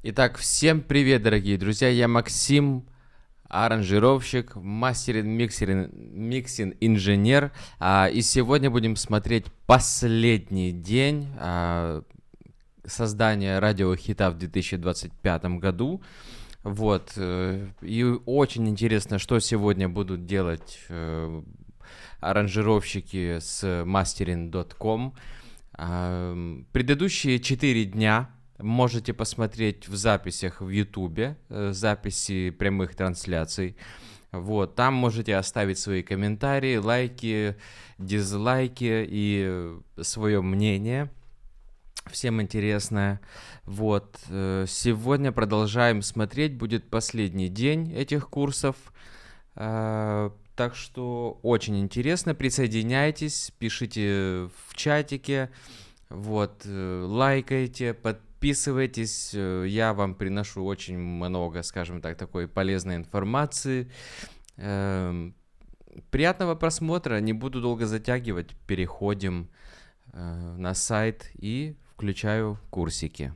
Итак, всем привет, дорогие друзья, я Максим, аранжировщик, миксинг инженер, и сегодня будем смотреть последний день создания радио хита в 2025 году. Вот, и очень интересно, что сегодня будут делать аранжировщики с мастеринг.com. Предыдущие 4 дня можете посмотреть в записях в Ютубе, записи прямых трансляций. Вот, там можете оставить свои комментарии, лайки, дизлайки и свое мнение. Всем интересно. Вот, сегодня продолжаем смотреть, будет последний день этих курсов. Так что очень интересно, присоединяйтесь, пишите в чатике, вот, лайкайте, подписывайтесь, я вам приношу очень много, скажем так, такой полезной информации. Приятного просмотра, не буду долго затягивать, переходим на сайт и включаю курсики.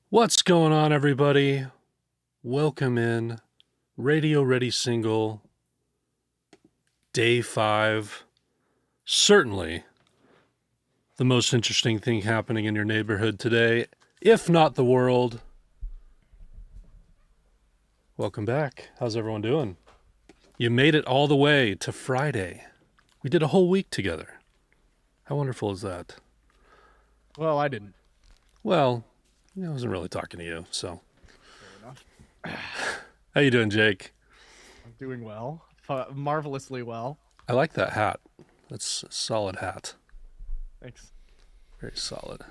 What's going on, everybody? Welcome in. Radio Ready Single, Day 5. Certainly the most interesting thing happening in your neighborhood today, if not the world. Welcome back. How's everyone doing? You made it all the way to Friday. We did a whole week together. How wonderful is that? Well, I didn't. Well, I wasn't really talking to you, so. Fair enough. How you doing, Jake? I'm doing well. Marvelously well. I like that hat. That's a solid hat. Thanks. Very solid.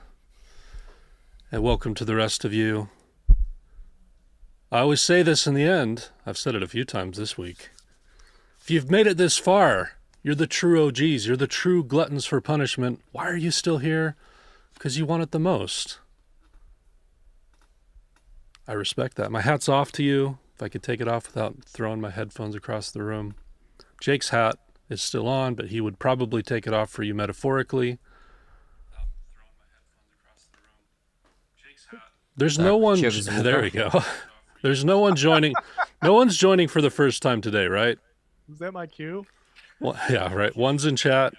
And welcome to the rest of you. I always say this in the end. I've said it a few times this week. If you've made it this far, you're the true OGs. You're the true gluttons for punishment. Why are you still here? Because you want it the most. I respect that. My hat's off to you. If I could take it off without throwing my headphones across the room. Jake's hat is still on, but he would probably take it off for you metaphorically. There's no one. There we go. There's no one joining. No one's joining for the first time today, right? Is that my cue? Well, yeah, right. One's in chat.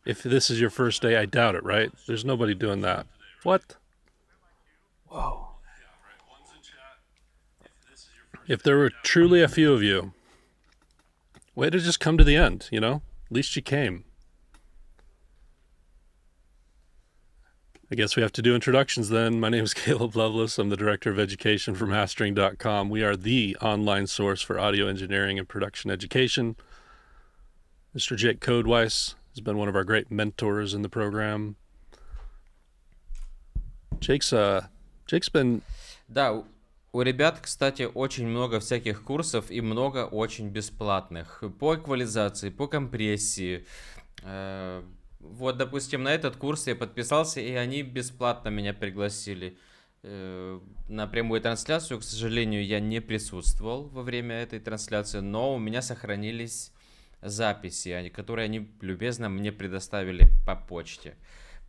If this is your first day, I doubt it, right? There's nobody doing that. What? Whoa. If there were truly a few of you, way to just come to the end, you know? At least you came. I guess we have to do introductions then. My name is Caleb Lovelace. I'm the Director of Education for Mastering.com. We are the online source for audio engineering and production education. Mr. Jake Codeweiss has been one of our great mentors in the program. Jake's been... Да, у ребят, кстати, очень много всяких курсов и много очень бесплатных по эквализации, по компрессии. Вот, допустим, на этот курс я подписался, и они бесплатно меня пригласили на прямую трансляцию. К сожалению, я не присутствовал во время этой трансляции, но у меня сохранились записи, которые они любезно мне предоставили по почте,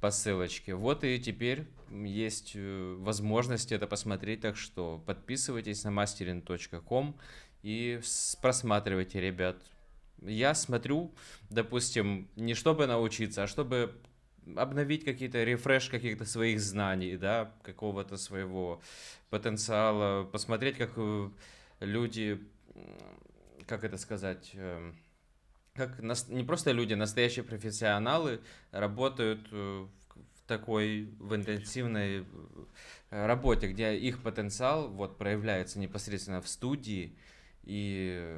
по ссылочке. Вот и теперь есть возможность это посмотреть, так что подписывайтесь на мастеринг.com и просматривайте, ребят. Я смотрю, допустим, не чтобы научиться, а чтобы обновить какие-то рефреш каких-то своих знаний, да, какого-то своего потенциала, посмотреть, как люди, как это сказать, как не просто люди, настоящие профессионалы работают в интенсивной работе, где их потенциал вот проявляется непосредственно в студии. И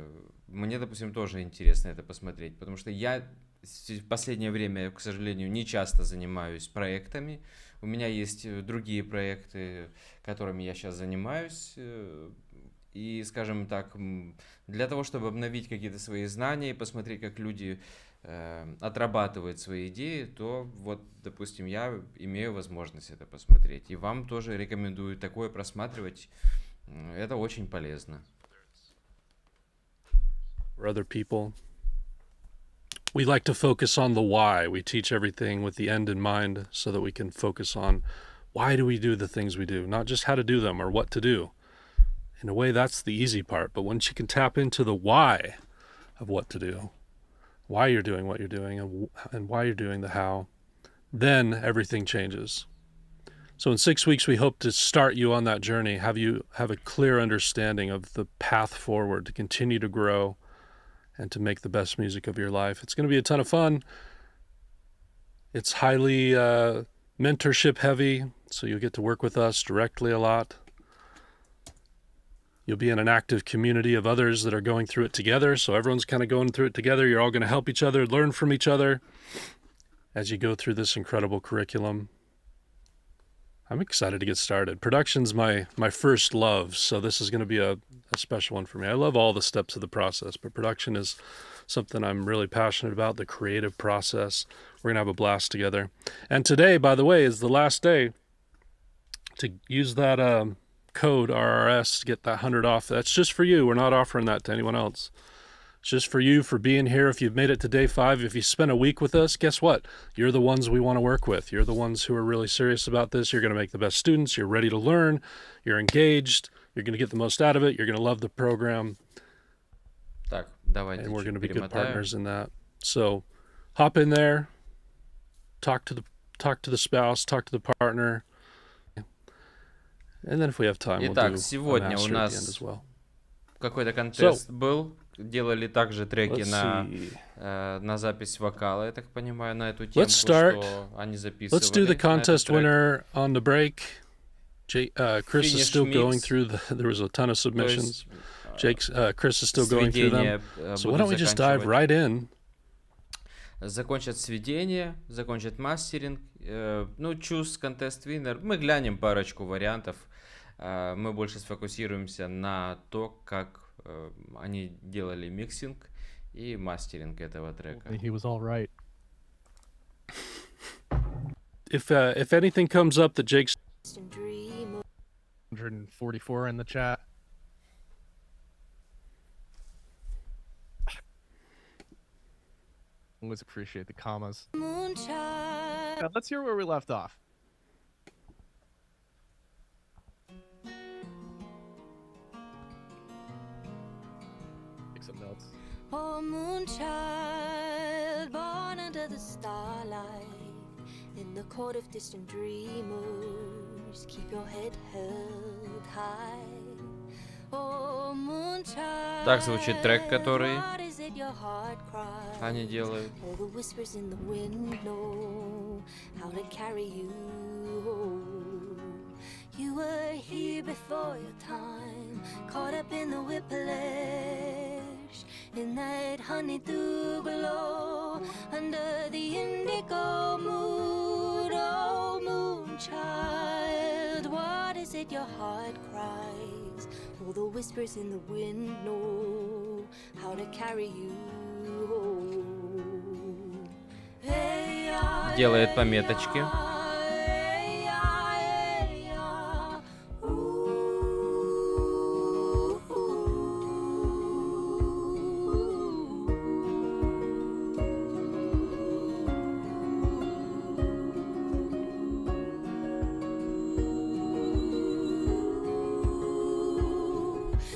мне, допустим, тоже интересно это посмотреть, потому что я в последнее время, к сожалению, не часто занимаюсь проектами. У меня есть другие проекты, которыми я сейчас занимаюсь. И, скажем так, для того, чтобы обновить какие-то свои знания, посмотреть, как люди отрабатывают свои идеи, то вот, допустим, я имею возможность это посмотреть. И вам тоже рекомендую такое просматривать. Это очень полезно. or other people. We like to focus on the why. We teach everything with the end in mind so that we can focus on why do we do the things we do, not just how to do them or what to do. In a way, that's the easy part. But once you can tap into the why of what to do, why you're doing what you're doing, and why you're doing the how, then everything changes. So in 6 weeks, we hope to start you on that journey, have you have a clear understanding of the path forward to continue to grow and to make the best music of your life. It's going to be a ton of fun. It's highly mentorship heavy, so you'll get to work with us directly a lot. You'll be in an active community of others that are going through it together, so everyone's kind of going through it together. You're all going to help each other, learn from each other as you go through this incredible curriculum. I'm excited to get started. Production's my first love, so this is going to be a special one for me. I love all the steps of the process, but production is something I'm really passionate about, the creative process. We're going to have a blast together. And today, by the way, is the last day to use that code RRS to get that 100 off. That's just for you. We're not offering that to anyone else. It's just for you, for being here. If you've made it to day 5, if you spent a week with us, guess what? You're the ones we want to work with. You're the ones who are really serious about this. You're going to make the best students. You're ready to learn. You're engaged. You're going to get the most out of it. You're going to love the program. Так, давайте And we're going to be good перемотаем. partners in that. So hop in there, talk to the spouse, talk to the partner. And then if we have time, we'll Итак, do a сегодня у master at the end нас as well. какой-то контест был. Делали также треки Let's на, see. на запись вокала, я так понимаю, на эту тему, Let's start. что они записывали. Let's do the на этот contest трек. winner on the break. Chris is Finish still going mix. through there was a ton of То submissions. есть, Chris is still going through them. сведение So why будут don't we just dive заканчивать. right in? Закончат сведение, закончат мастеринг. Ну, choose contest winner. Мы глянем парочку вариантов. Мы больше сфокусируемся на то, как они делали миксинг и мастеринг этого трека. He was all right. If anything comes up that Jake's 144 in the chat. Always appreciate the commas. Yeah, let's hear where we left off. Take some notes. Oh, moonchild, born under the starlight, in the court of distant dreamers, keep your head held high. Oh, moonchild, Так звучит трек, который what is it your heart cries? они делают. All the whispers in the wind know how to carry you home. You were here before your time, caught up in the whiplash, in that honeydew glow, under the indigo mood. Oh, moonchild, what is it your heart cries? All the whispers in the wind know how to carry you home. Делает пометочки.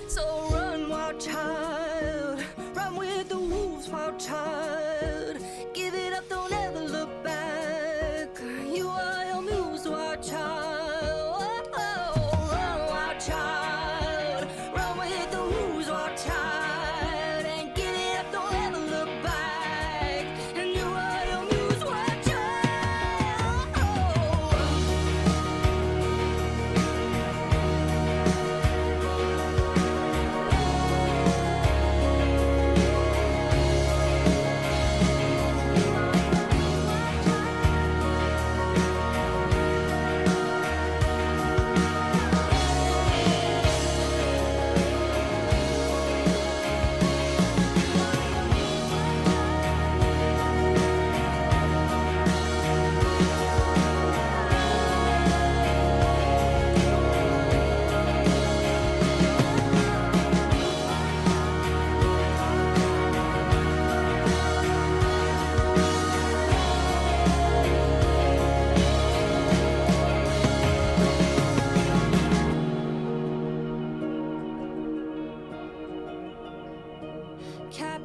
So run, wild child, run with the wolves, wild child. Give it up, don't ever look back. You are your muse, wild child. Oh, run, wild child, run with the wolves, wild child. And give it up, don't ever look back. And you are your muse, wild child.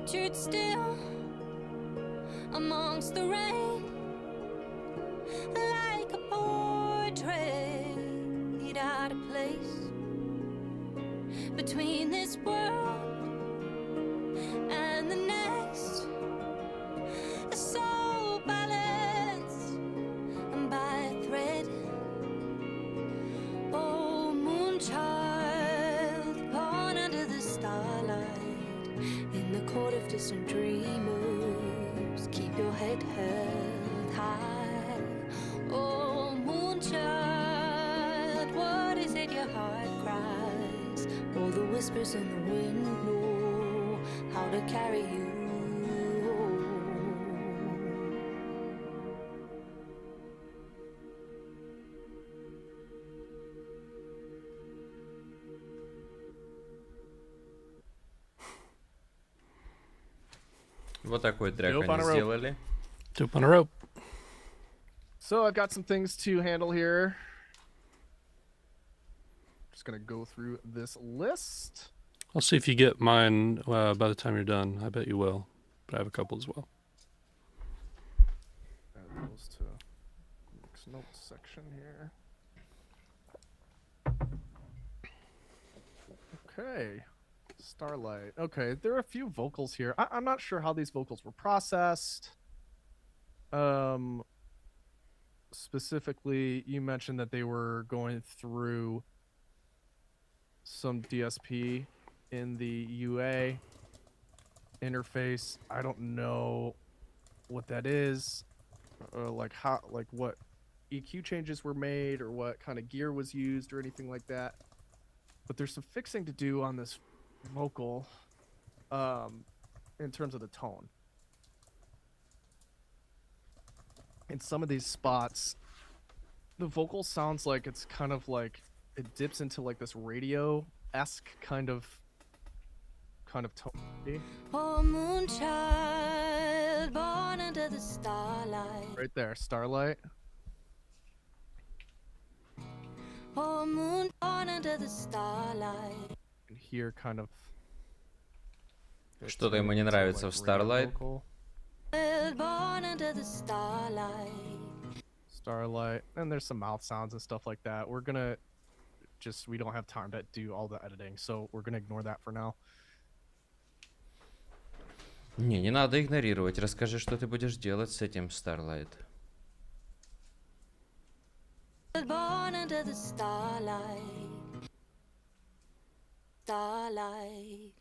pictured still amongst the rain, like a portrait out of place between this world and the next. A soul balanced by a thread. Oh, moonchild, born under the starlight, in the court of distant dreamers, keep your head held high. Oh, moonchild, what is it your heart cries? All the whispers in the wind know how to carry you. Вот такой трек Dope on они a rope. сделали. Dope on a rope. So I've got some things to handle here. Just gonna go through this list. I'll see if you get mine by the time you're done. I bet you will. But I have a couple as well. Add those to next notes section here. Okay. Starlight. Okay, there are a few vocals here. I'm not sure how these vocals were processed. Specifically, you mentioned that they were going through some DSP in the UA interface. I don't know what that is, like how, like what EQ changes were made or what kind of gear was used or anything like that. But there's some fixing to do on this vocal in terms of the tone. In some of these spots, the vocal sounds like it's kind of like it dips into like this radio-esque kind of tone. Oh, moonchild, born under the starlight. Right there, Starlight. Oh, moon, born under the starlight. And here kind of Что-то ему не нравится в Starlight. Born under the starlight. Starlight, and there's some mouth sounds and stuff like that. We're gonna we don't have time to do all the editing, so we're gonna ignore that for now. Не надо игнорировать. Расскажи, что ты будешь делать с этим Starlight. Born under the starlight. Starlight.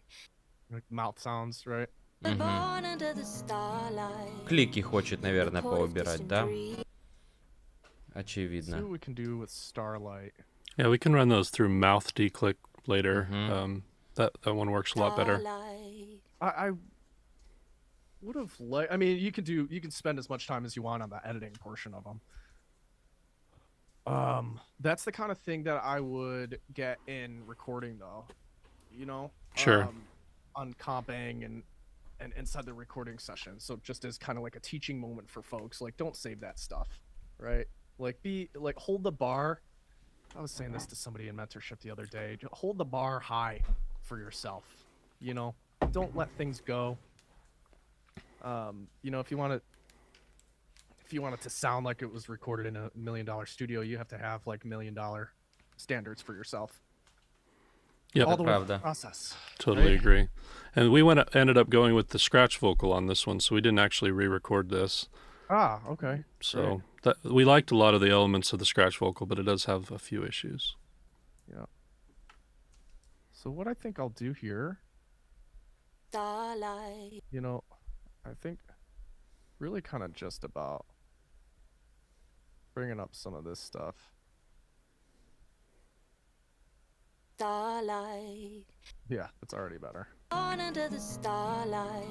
Like mouth sounds, right? Born under the starlight. Клики хочет, наверное, поубирать, да? Очевидно. See what we can do with Starlight. Yeah, we can run those through mouth declick later. That one works a lot better. I would have liked. I mean, you can spend as much time as you want on the editing portion of them. That's the kind of thing that I would get in recording, though. You know, Sure. On comping and inside the recording session. So just as kind of like a teaching moment for folks, like don't save that stuff, right? Like hold the bar. I was saying this to somebody in mentorship the other day. Hold the bar high for yourself. You know, don't let things go. You know, if you want it to sound like it was recorded in $1 million studio, you have to have like $1 million standards for yourself. Yep. All the way through the Правда. process. Totally right? agree. And we ended up going with the scratch vocal on this one, so we didn't actually re-record this. Ah, okay. So we liked a lot of the elements of the scratch vocal, but it does have a few issues. Yeah. So what I think I'll do here, Starlight. you know, I think really kind of just about bringing up some of this stuff. Starlight. Yeah, it's already better. Born under the starlight.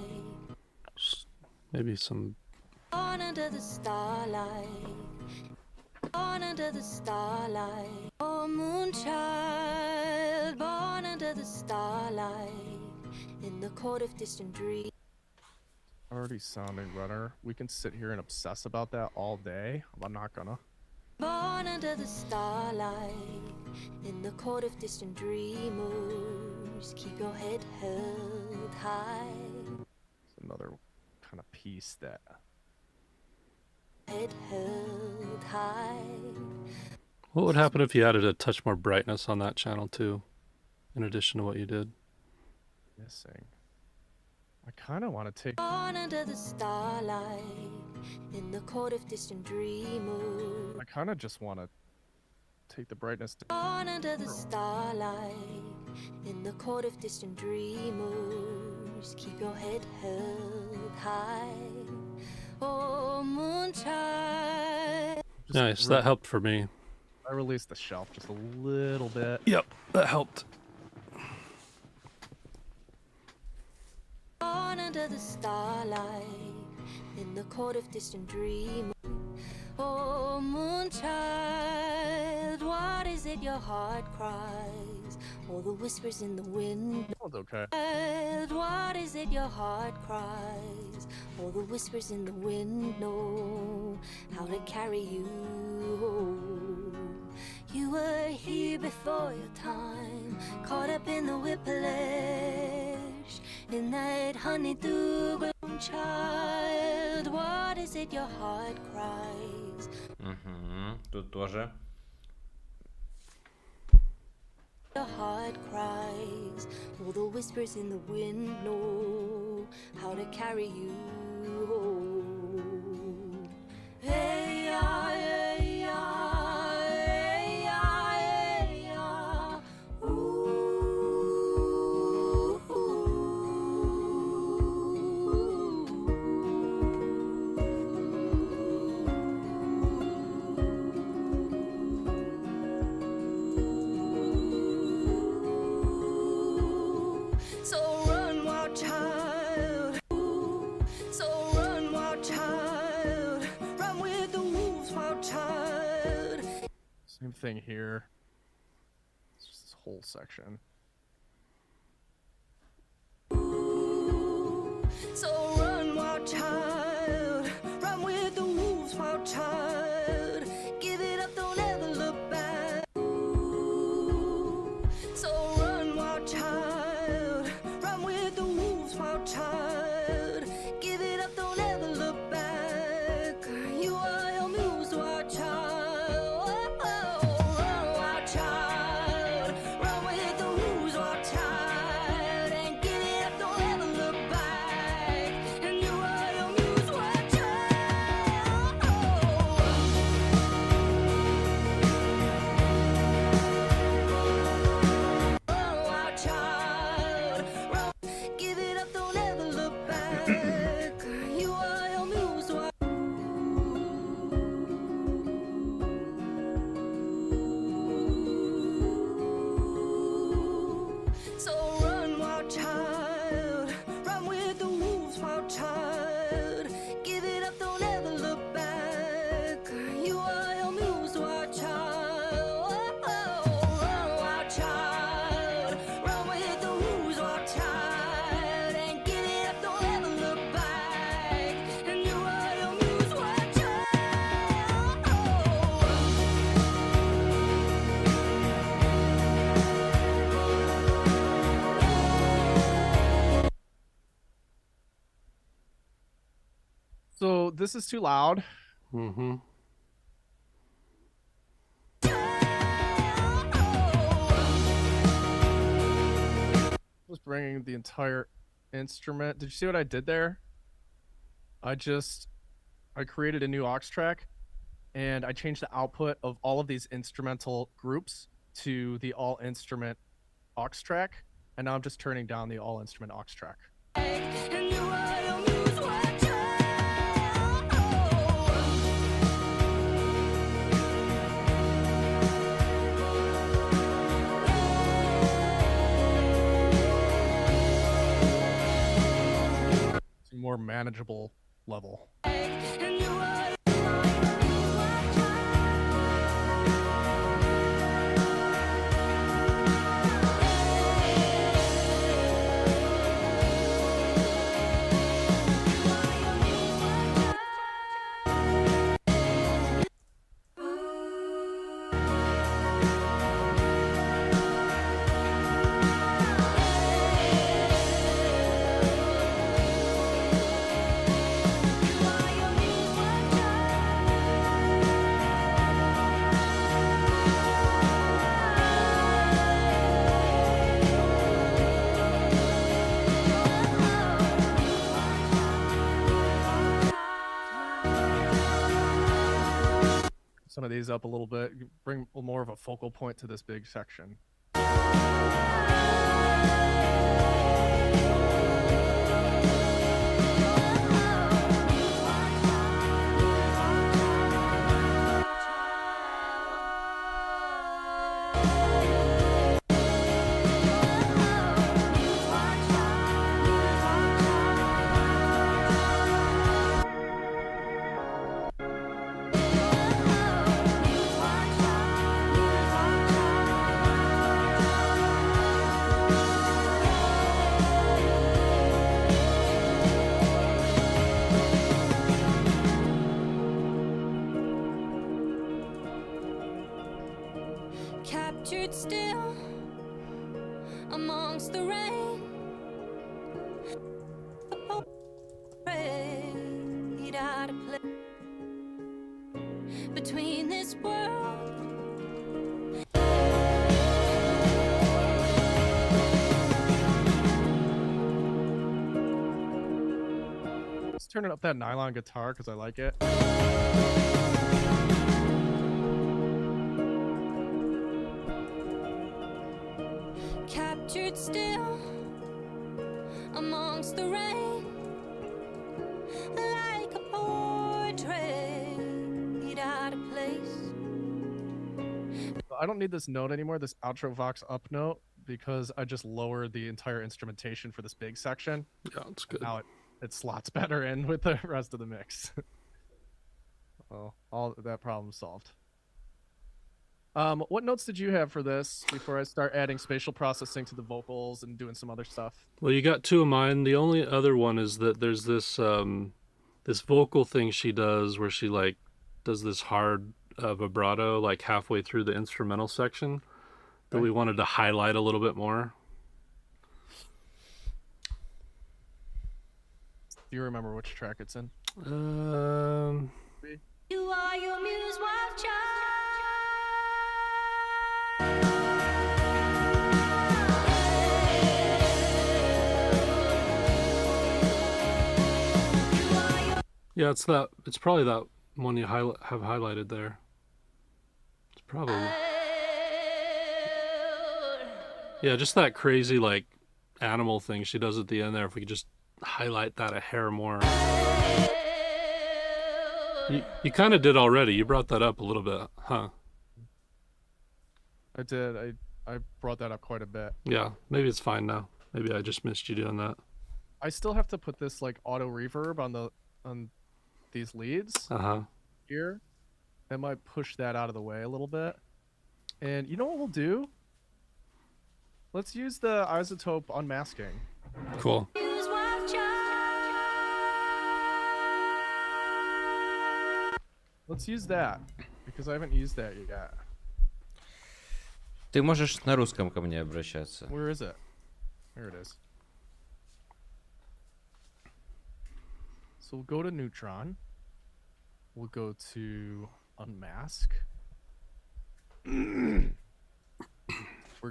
Maybe some. Born under the starlight. Born under the starlight. Oh, moonchild. Born under the starlight. In the court of distant dreams. Already sounding better. We can sit here and obsess about that all day. I'm not gonna. Born under the starlight. In the court of distant dreamers. Keep your head held high. another kind of piece that. Head held high. What would happen if you added a touch more brightness on that channel too, in addition to what you did? Missing. I kind of want to take. On under the starlight, in the court of distant dreamers. I kind of just want to take the brightness down. On under the starlight, in the court of distant dreamers. Keep your head held high. Oh, moonchild. Nice, that helped for me. I released the shelf just a little bit. Yep, that helped. On under the starlight, in the court of distant dreamers. Oh, moonchild, what is it your heart cries? All the whispers in the wind. Oh, okay. Child, what is it your heart cries? All the whispers in the wind know how to carry you. You were here before your time, caught up in the whiplash, in that honeydew grown child. What is it your heart cries? Тут тоже. Your heart cries. All the whispers in the wind know how to carry you. Hey, yeah, hey, yeah, hey, yeah, hey, yeah. Ooh, So run, wild child. So run, wild child. Run with the wolves, wild child. Same thing here. It's just this whole section. So run, wild child. Run with the wolves, wild child. Give it up, don't ever look back. So run, wild child. Run with the wolves, wild child. Give it up, don't ever look back. You are your muse, wild child. Run, wild child. Run with the wolves, wild child. And give it up, don't ever look back. And you are your muse, wild child. Run, wild child. Run. Give it up, don't ever look back. You are your muse, wild. So run, wild child. Run with the wolves, wild child. Give it up, don't ever look back. You are your muse, wild child. Run, wild child. Run with the wolves, wild child. And give it up, don't ever look back. And you are your muse, wild child. So this is too loud. Mm-hmm. Just bringing the entire instrument. Did you see what I did there? I created a new aux track, and I changed the output of all of these instrumental groups to the all instrument aux track, and now I'm just turning down the all instrument aux track. And you are your muse, wild child. It's a more manageable level. And you are of these up a little bit, bring more of a focal point to this big section. Captured still amongst the rain, afraid out of place between this world. Let's turn up that nylon guitar because I like it. Captured still amongst the rain, like a portrait out of place. I don't need this note anymore, this outro vox up note, because I just lowered the entire instrumentation for this big section. Yeah, it's good. Now it slots better in with the rest of the mix. Well, all that problem solved. What notes did you have for this before I start adding spatial processing to the vocals and doing some other stuff? Well, you got two of mine. The only other one is that there's this this vocal thing she does where she like does this hard vibrato like halfway through the instrumental section that we wanted to highlight a little bit more. Do you remember which track it's in? You are your muse, wild child. Yeah, it's that. It's probably that one you have highlighted there. It's probably. Yeah, just that crazy like animal thing she does at the end there. If we could just highlight that a hair more. You kind of did already. You brought that up a little bit, huh? I did. I brought that up quite a bit. Yeah, maybe it's fine now. Maybe I just missed you doing that. I still have to put this like auto reverb on these leads here. I might push that out of the way a little bit. And you know what we'll do? Let's use the isotope unmasking. Cool. Muse, wild child. Let's use that because I haven't used that yet. Ты можешь на русском ко мне обращаться. Where is it? There it is. So we'll go to neutron. We'll go to unmask. We're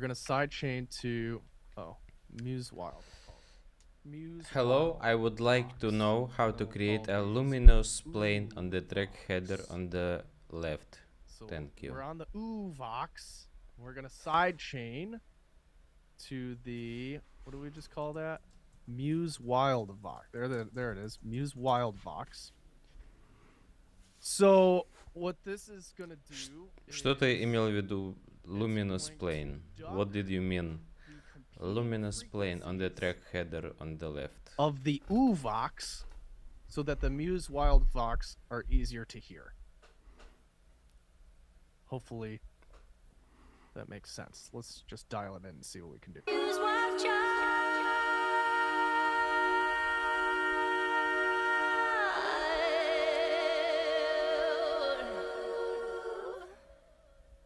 gonna sidechain to Muse Wild. Muse Hello, Wild I would like to Vox. know how to So create a called luminous plane Ooh on the track header on the left. So Thank you. we're on the Vox. We're gonna sidechain to the, what do we just call that? Muse Wild Vox. There it is. Muse Wild Vox. So what this is gonna do Что ты is имел в виду luminous going to plane? duck What did you mean? the competing Luminous plane on the frequencies track header on the left. of the Vox so that the Muse Wild Vox are easier to hear. Hopefully that makes sense. Let's just dial it in and see what we can do. Muse, wild child.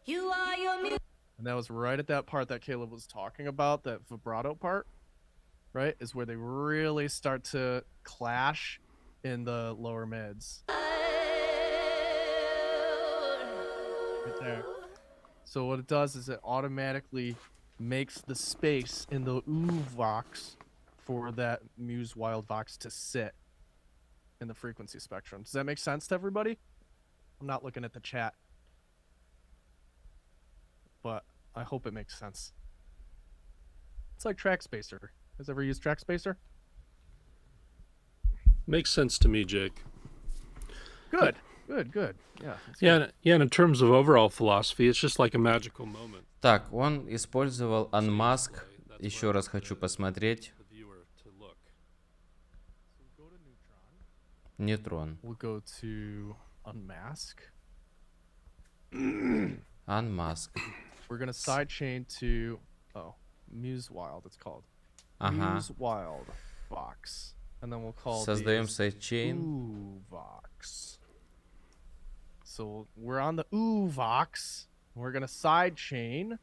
You are your muse. And that was right at that part that Caleb was talking about, that vibrato part, right? Is where they really start to clash in the lower mids. Right there. So what it does is it automatically makes the space in the Vox for that Muse Wild Vox to sit in the frequency spectrum. Does that make sense to everybody? I'm not looking at the chat. but I hope it makes sense. It's like track spacer. Has ever used track spacer? Makes sense to me, Jake. Good. Good. Yeah. It's Yeah, good. yeah. And in terms of overall philosophy, it's just like a magical moment. Так, он использовал unmask. Еще раз хочу посмотреть. The viewer to look. Go to Neutron. Нейтрон. We'll go to unmask. Unmask. We're gonna sidechain to Muse Wild. It's called Ага. Muse Wild Vox, and then we'll call Создаем these сайдчейн. Ooh Vox. So we're on the Ooh Vox. We're gonna sidechain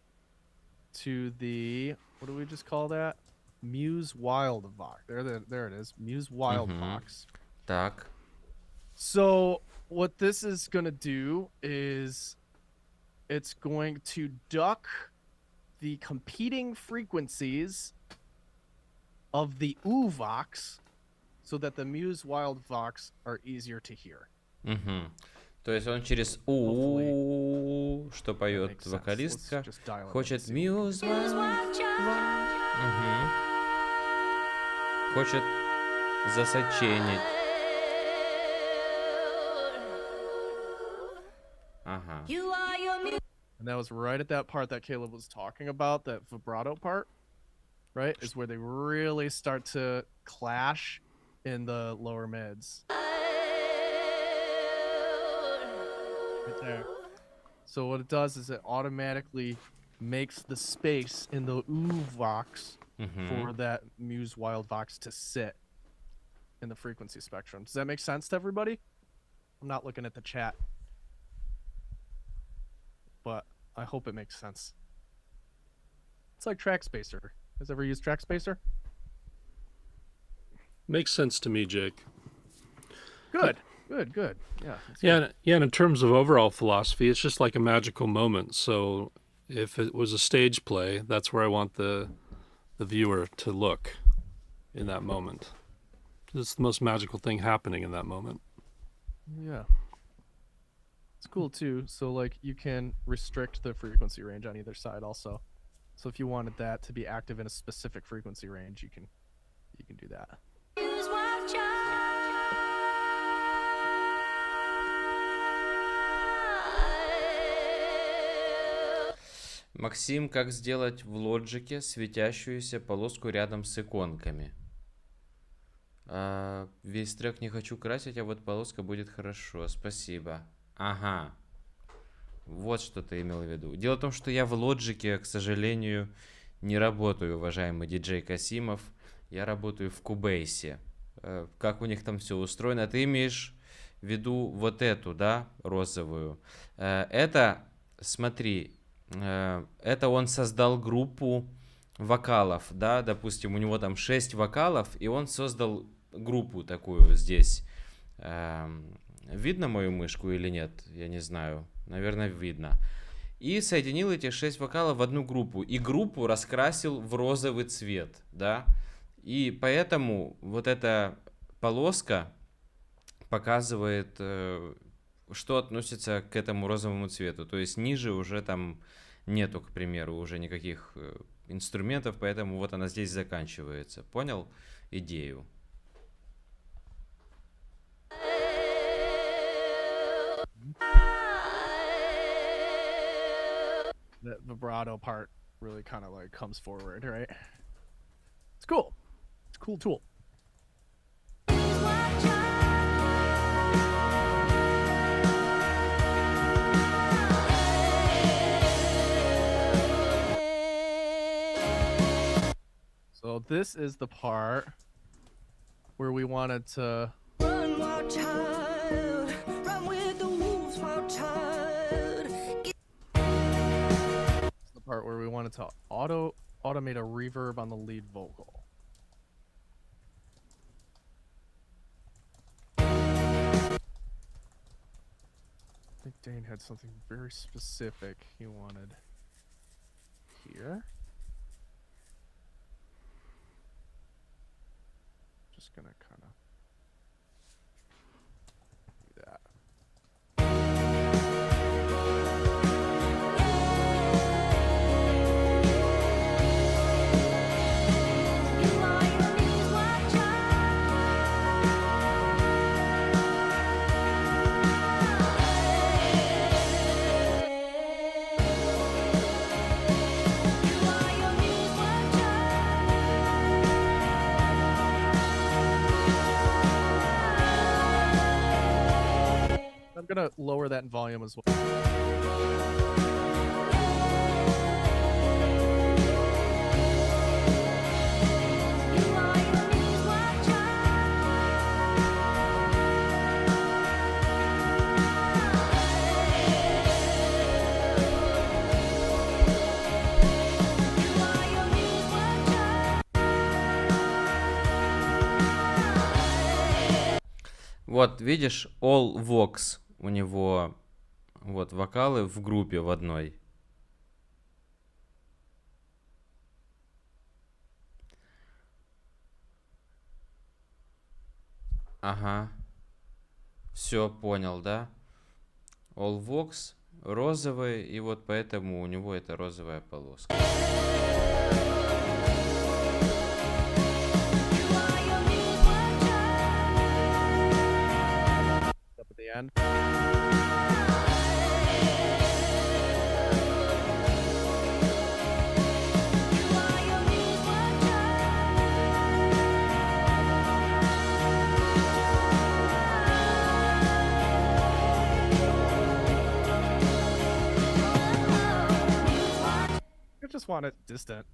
to the what do we just call that? Muse Wild Vox. There it is. Muse Wild Vox. Так. So what this is gonna do is it's going to duck the competing frequencies of the Ooh Vox so that the Muse Wild Vox are easier to hear. Угу. То есть он через у, что That поет makes sense. вокалистка, Let's just dial it in хочет and see what- Хочет засоченить. Ага. You are your music. And that was right at that part that Caleb was talking about, that vibrato part, right? Is where they really start to clash in the lower mids. Right there. So what it does is it automatically makes the space in the Ooh Vox for that Muse Wild Vox to sit in the frequency spectrum. Does that make sense to everybody? I'm not looking at the chat, but I hope it makes sense. It's like track spacer. Has ever used track spacer? Makes sense to me, Jake. Good. Yeah. That's Yeah, good. yeah. And in terms of overall philosophy, it's just like a magical moment. So if it was a stage play, that's where I want the viewer to look in that moment. It's the most magical thing happening in that moment. Yeah. It's cool too. So like you can restrict the frequency range on either side also. So if you wanted that to be active in a specific frequency range, you can do that. Use wild child. Максим, как сделать в лоджике светящуюся полоску рядом с иконками? Весь трек не хочу красить, а вот полоска будет хорошо. Спасибо. Ага. Вот что ты имел в виду. Дело в том, что я в лоджике, к сожалению, не работаю, уважаемый диджей Касимов. Я работаю в Кубейсе. Как у них там все устроено? Ты имеешь в виду вот эту, да, розовую? Это, смотри, это он создал группу вокалов, да, допустим, у него там 6 вокалов, и он создал группу такую здесь. Видно мою мышку или нет? Я не знаю. Наверное, видно. И соединил эти 6 вокалов в одну группу. И группу раскрасил в розовый цвет, да. И поэтому вот эта полоска показывает, что относится к этому розовому цвету. То есть ниже уже там нету, к примеру, уже никаких инструментов, поэтому вот она здесь заканчивается. Понял идею? That vibrato part really kind of like comes forward, right? It's cool. It's a cool tool. So this is the part where we wanted to Run, wild child. Run with the wolves, wild child. the part where we wanted to automate a reverb on the lead vocal. I think Dane had something very specific he wanted here. Just gonna kind of do that. gonna lower that in volume as well. Вот, видишь, all vox у него, вот, вокалы в группе в одной. Ага. Все, понял, да? All vox розовый, и вот поэтому у него это розовая полоска. Up at the end. I just want it distant.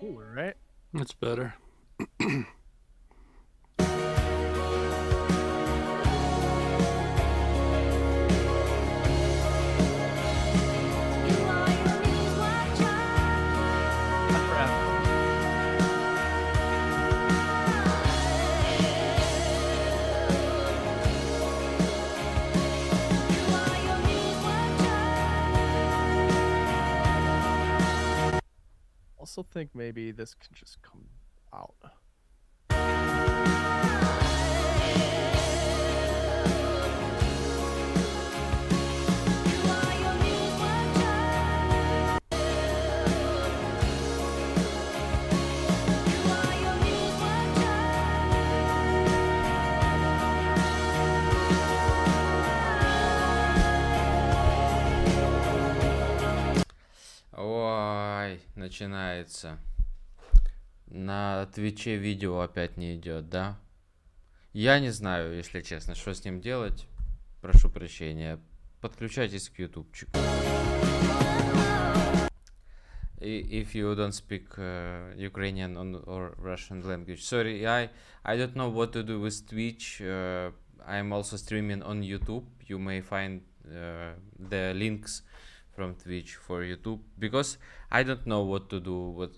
Ooh, right? That's better. Also think maybe this can just come out. Ой, начинается. На Твиче видео опять не идет, да? Я не знаю, если честно, что с ним делать. Прошу прощения. Подключайтесь к ютубчику. If you don't speak Ukrainian or Russian language. Sorry, I don't know what to do with Twitch. I'm also streaming on YouTube. You may find the links from Twitch for YouTube, because I don't know what to do.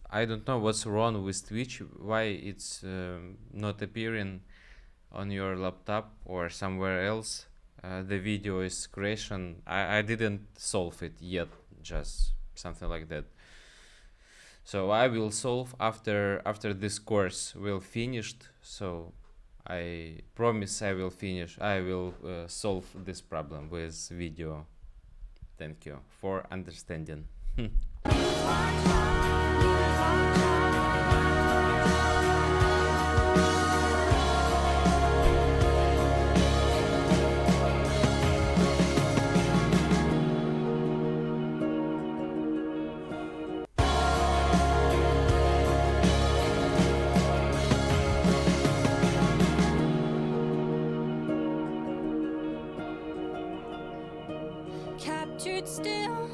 I don't know what's wrong with Twitch, why it's not appearing on your laptop or somewhere else. The video is crashing. I didn't solve it yet, just something like that. So I will solve after this course will finished. So I promise I will finish. I will solve this problem with video. Thank you for understanding. Captured still.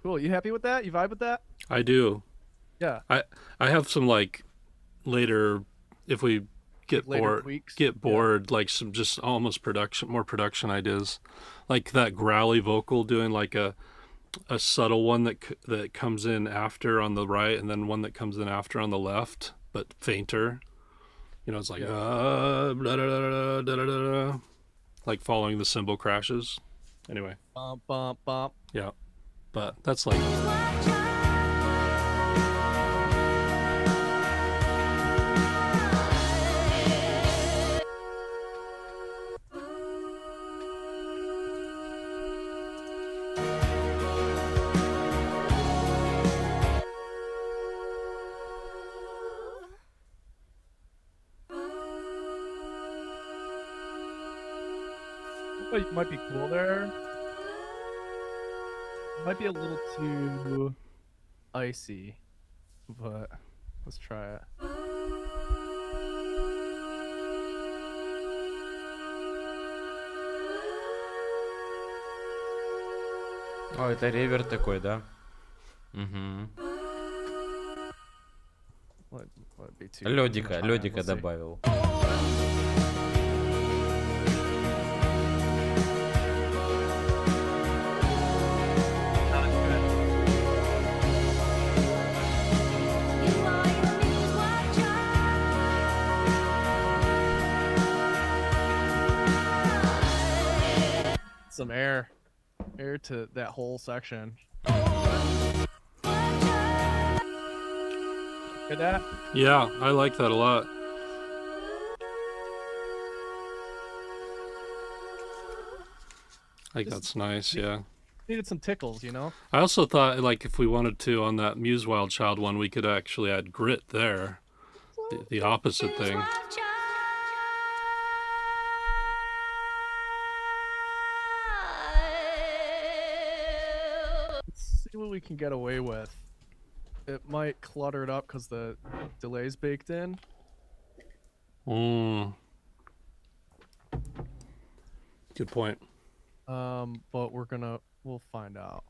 Cool. You happy with that? You vibe with that? I do. Yeah. I have some like later, if we get Later tweaks? bored, like some just almost more production ideas, like that growly vocal, doing like a subtle one that comes in after on the right, and then one that comes in after on the left, but fainter. You know, it's like blah, blah, blah, blah, blah, blah, like following the cymbal crashes. Anyway, Bump, bump, bump. yeah, but that's like. What might be cool there? Might be a little too icy, but Let's try it. О, это ревер такой, да? Угу. Let it be too- Лёдика, try it. лёдика Let's see. добавил. Not good. You are your muse watcher. Some air to that whole section. Get that? Yeah, I like that a lot. I think that's nice, yeah. Needed some tickles, you know? I also thought, like, if we wanted to, on that Muse Wild Child one, we could actually add grit there. The opposite thing. Let's see what we can get away with. It might clutter it up because the delay's baked in. Mm. Good point. But we'll find out.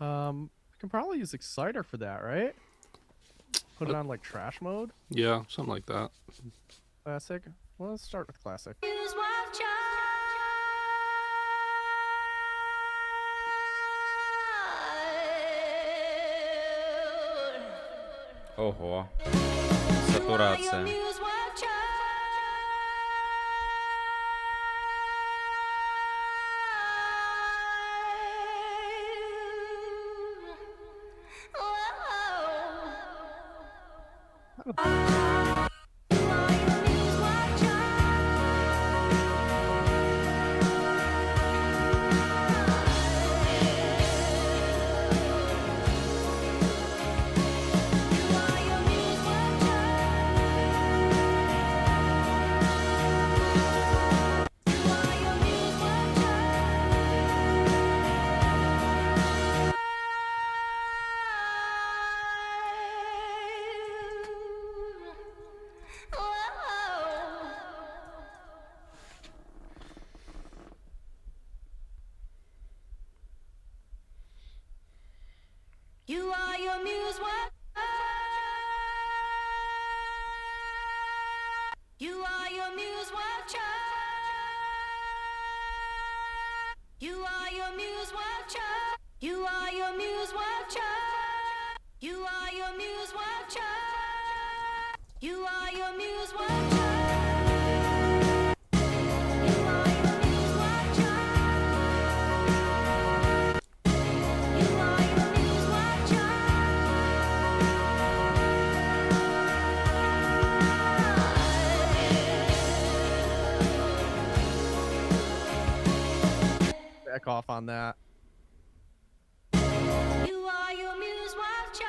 We can probably use Exciter for that, right? Put it on like trash mode. Yeah, something like that. Classic. Well, let's start with classic. Muse watcher. Ого. Сатурация. Muse watcher. You are your muse watcher. You are your muse watcher. You are your muse watcher. You are your muse watcher. You are your muse watcher. You are your muse watcher. You are your muse watcher. You are your muse watcher. Back off on that. You are your muse watcher.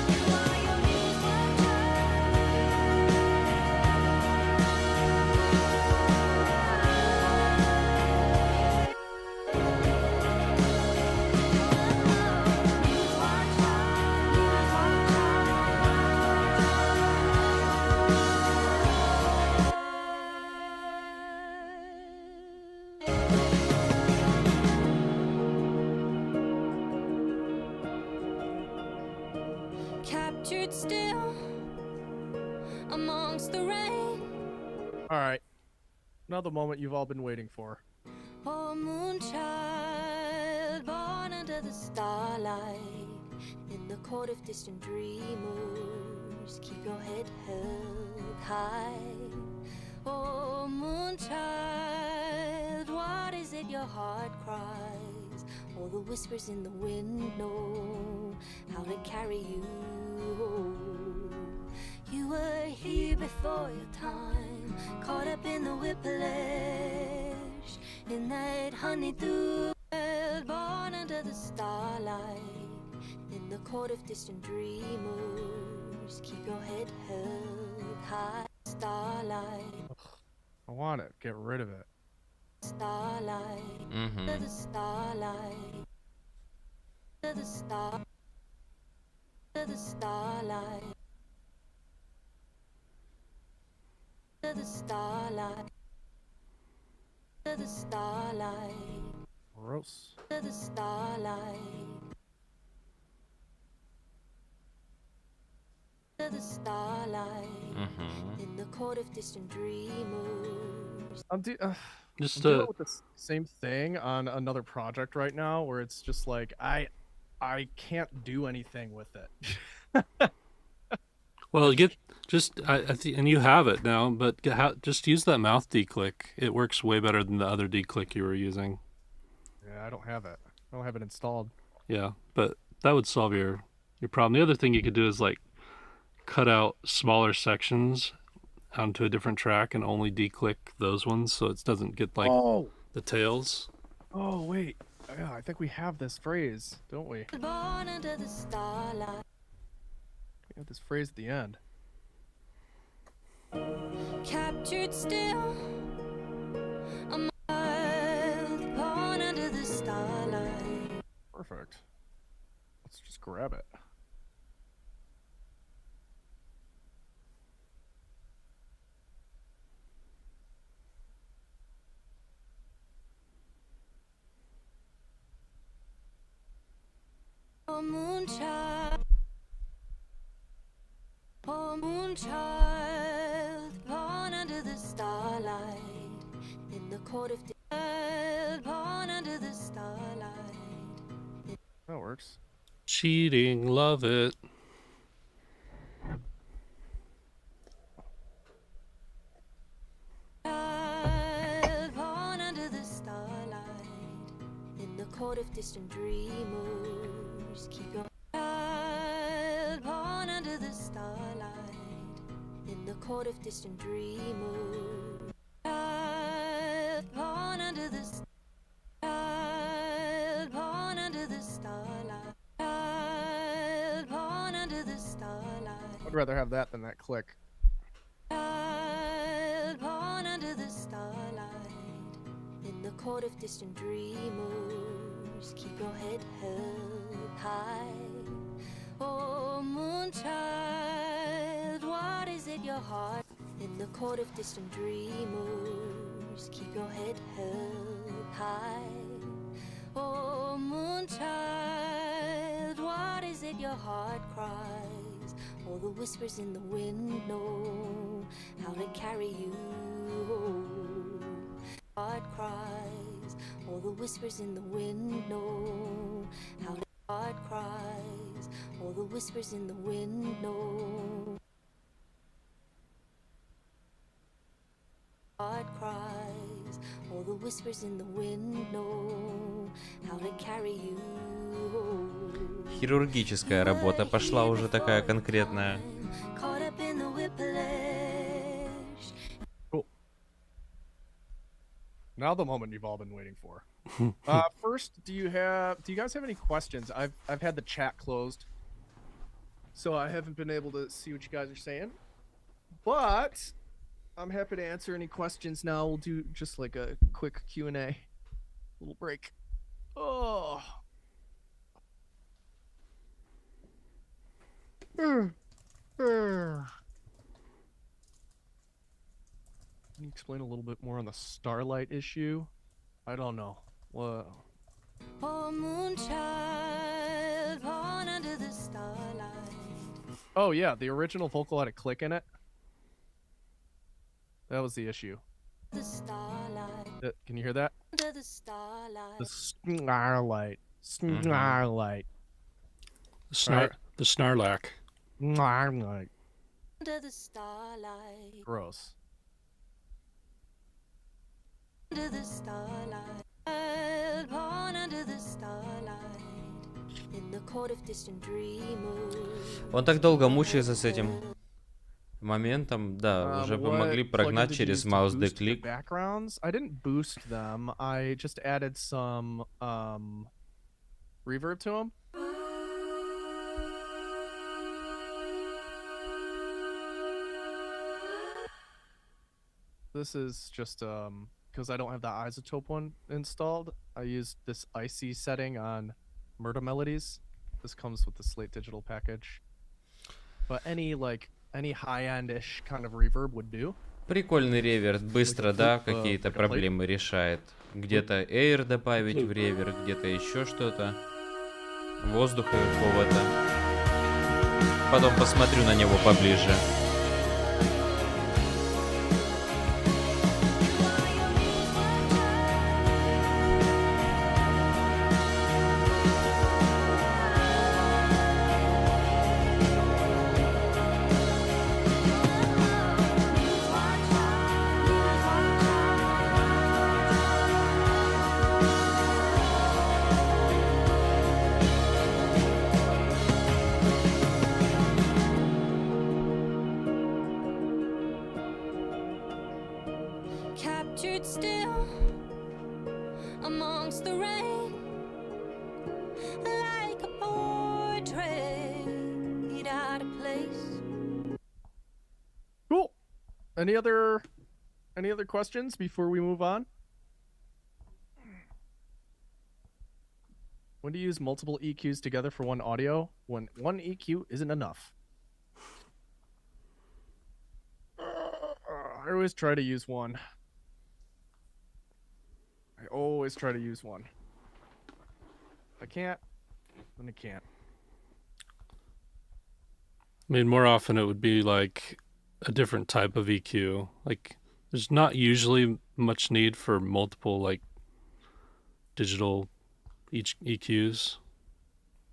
You are your muse captured still amongst the rain. All right. Now the moment you've all been waiting for. Oh, moonchild, born under the starlight, in the court of distant dreamers, keep your head held high. Oh, moonchild, what is it your heart cries? All the whispers in the wind know how to carry you. You were here before your time, caught up in the whiplash, in that honeydew world, born under the starlight, in the court of distant dreamers, keep your head held high. Starlight. want it. Get rid of it. Starlight, Мгм. to the starlight, to the star, to the starlight, to the starlight, to the starlight, Gross. to the starlight, to the starlight, Мгм. in the court of distant dreamers. I'm Just dealing with the same thing on another project right now, where it's just like I can't do anything with it. well, I think, and you have it now, but just use that mouth declick. It works way better than the other declick you were using. Yeah, I don't have it. I don't have it installed. Yeah, but that would solve your problem. The other thing you could do is like cut out smaller sections onto a different track and only declick those ones, so it doesn't get like the tails. Oh wait. Yeah, I think we have this phrase, don't we? Born under the starlight, We have this phrase at the end. captured still, a mild born under the starlight. Perfect. Let's just grab it. Oh moonchild, born under the starlight, in the court of born under the starlight. That works. Cheating, love it. Born under the starlight, in the court of distant dreamers. Keep your child born under the starlight, in the court of distant dreamers. Child born under the child born under the starlight. Child born under the starlight. I'd rather have that than that click. Child born under the starlight, in the court of distant dreamers. Keep your head held high. Oh moonchild, what is it your heart? In the court of distant dreamers. Keep your head held high. Oh moonchild, what is it your heart cries? All the whispers in the wind know how to carry you. Heart cries. All the whispers in the wind know how to. Heart cries. All the whispers in the wind know. Heart cries. All the whispers in the wind know how to carry you. Хирургическая работа пошла уже такая конкретная. Caught up in the whiplash. Now the moment you've all been waiting for. First, do you guys have any questions? I've had the chat closed, so I haven't been able to see what you guys are saying. But I'm happy to answer any questions now. We'll do just like a quick Q&A. Little break. Oh. Can you explain a little bit more on the starlight issue? I don't know. Whoa. Oh moonchild, born under the starlight. Oh yeah, the original vocal had a click in it. That was the issue. The starlight. Can you hear that? Under the starlight. The snarlight. Snarlight. The snarlack. Snarlight. Under the starlight. Gross. Under the starlight. Born under the starlight. In the court of distant dreamers. Он так долго мучается с этим моментом, да, уже бы What могли plugin прогнать did you через use to mouse boost the click. backgrounds? I didn't boost them. I just added some reverb to them. this is just because I don't have the isotope one installed. I used this icy setting on Murder Melodies. This comes with the Slate Digital package. But any high-end-ish kind of reverb would do. Прикольный реверб, быстро, да, какие-то проблемы решает. Где-то air добавить в ревер, где-то еще что-то. Воздуха какого-то. Потом посмотрю на него поближе. Captured still amongst the rain, like a portrait out of place. Cool. Any other questions before we move on? When to use multiple EQs together for one audio when one EQ isn't enough? I always try to use one. If I can't, then I can't. I mean, more often it would be like a different type of EQ. Like, there's not usually much need for multiple like digital EQs,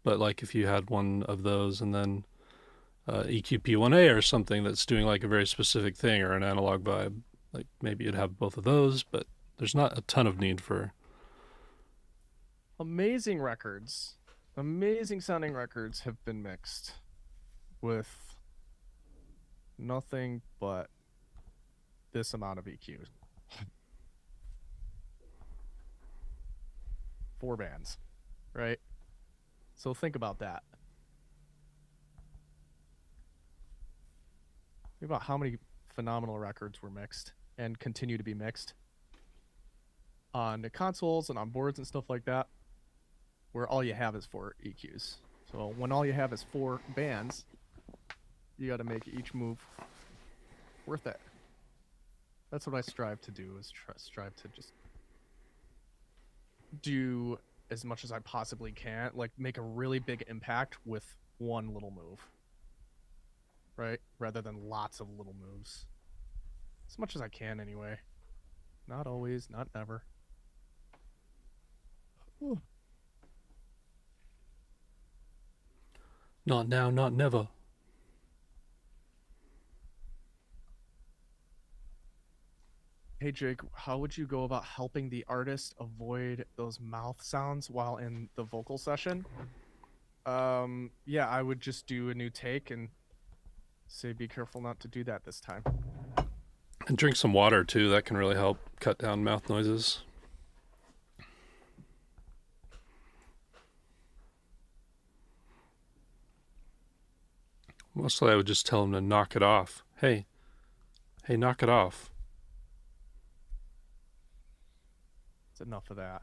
but like if you had one of those and then EQP1A or something that's doing like a very specific thing, or an analog vibe, like maybe you'd have both of those, but there's not a ton of need for. Amazing sounding records have been mixed with nothing but this amount of EQ. 4 bands, right? So think about that. Think about how many phenomenal records were mixed and continue to be mixed on the consoles and on boards and stuff like that, where all you have is 4 EQs. So when all you have is 4 bands, you got to make each move worth it. That's what I strive to do, is strive to just do as much as I possibly can, like make a really big impact with one little move, right? Rather than lots of little moves. As much as I can anyway. Not always, not never. Ooh. Not now, not never. Hey Jake, how would you go about helping the artist avoid those mouth sounds while in the vocal session? Yeah, I would just do a new take and say be careful not to do that this time. And drink some water too, that can really help cut down mouth noises. Mostly I would just tell him to knock it off. Hey, knock it off. It's enough of that.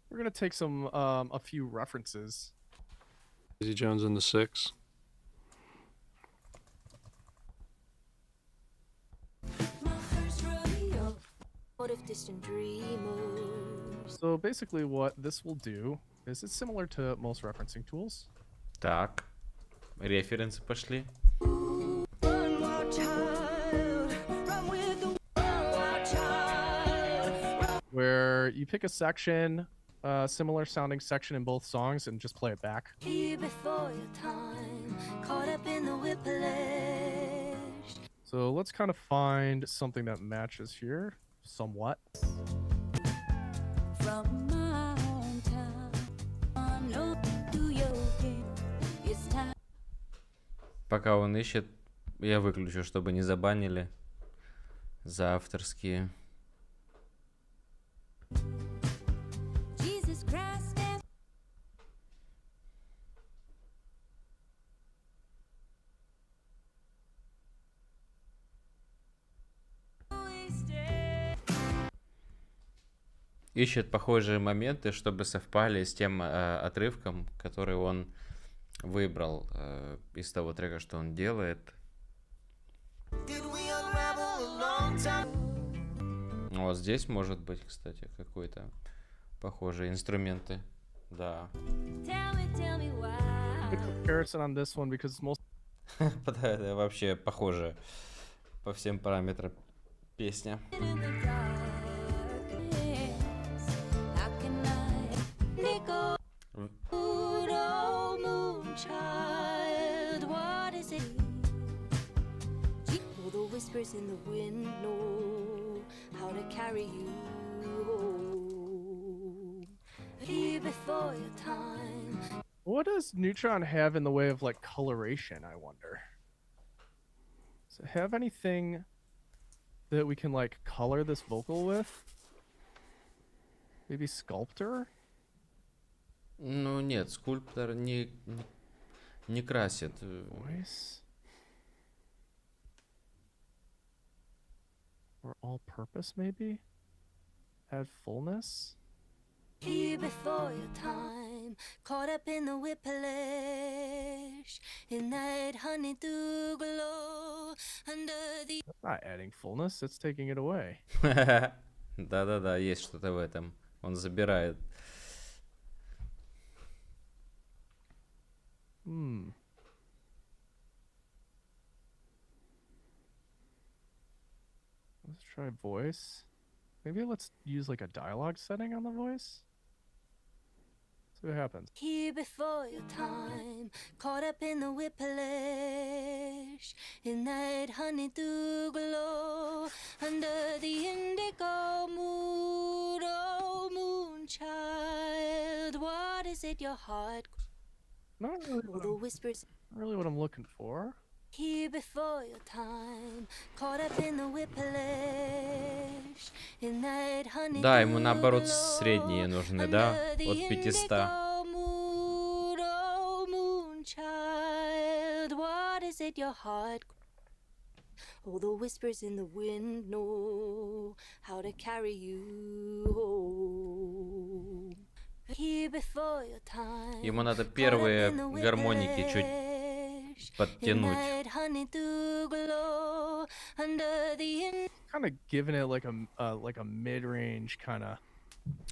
We're gonna take some a few references. Daisy Jones and the Six. So basically what this will do is it's similar to most referencing tools. Так, референсы пошли. Where you pick a section, similar sounding section in both songs, and just play it back. So let's kind of find something that matches here somewhat. From my hometown, New York, it's time. Пока он ищет, я выключу, чтобы не забанили за авторские. ищет похожие моменты, чтобы совпали с тем отрывком, который он выбрал из того трека, что он делает. Вот здесь может быть, кстати, какой-то похожие инструменты. Да. Good comparison on this one because most Это вообще похоже по всем параметрам песня. Whispers in the wind know how to carry you home. Here before your time. what does Neutron have in the way of like coloration, I wonder? Does it have anything that we can like color this vocal with? Maybe sculptor? Ну нет, скульптор не красит. Voice? Or all-purpose, maybe? Add fullness? Here before your time, caught up in the whiplash, in that honeydew glow, under the... That's not adding fullness, it's taking it away. Да-да-да, есть что-то в этом. Он забирает. Let's try voice. Maybe let's use like a dialogue setting on the voice. See what happens. Here before your time, caught up in the whiplash, in that honeydew glow, under the indigo mood, oh moonchild, what is it your heart? Not really Oh, the whispers. not really what I'm looking for. Here before your time, caught up in the whiplash, in that honeydew Да, ему наоборот glow, средние нужны, да? under the От 500. indigo mood, oh moonchild, what is it your heart? Oh, the whispers in the wind know how to carry you home. Here before your time, Ему надо caught up первые in the гармоники чуть whiplash, in подтянуть. that honeydew glow, under the Kind of giving it like a mid-range kind of.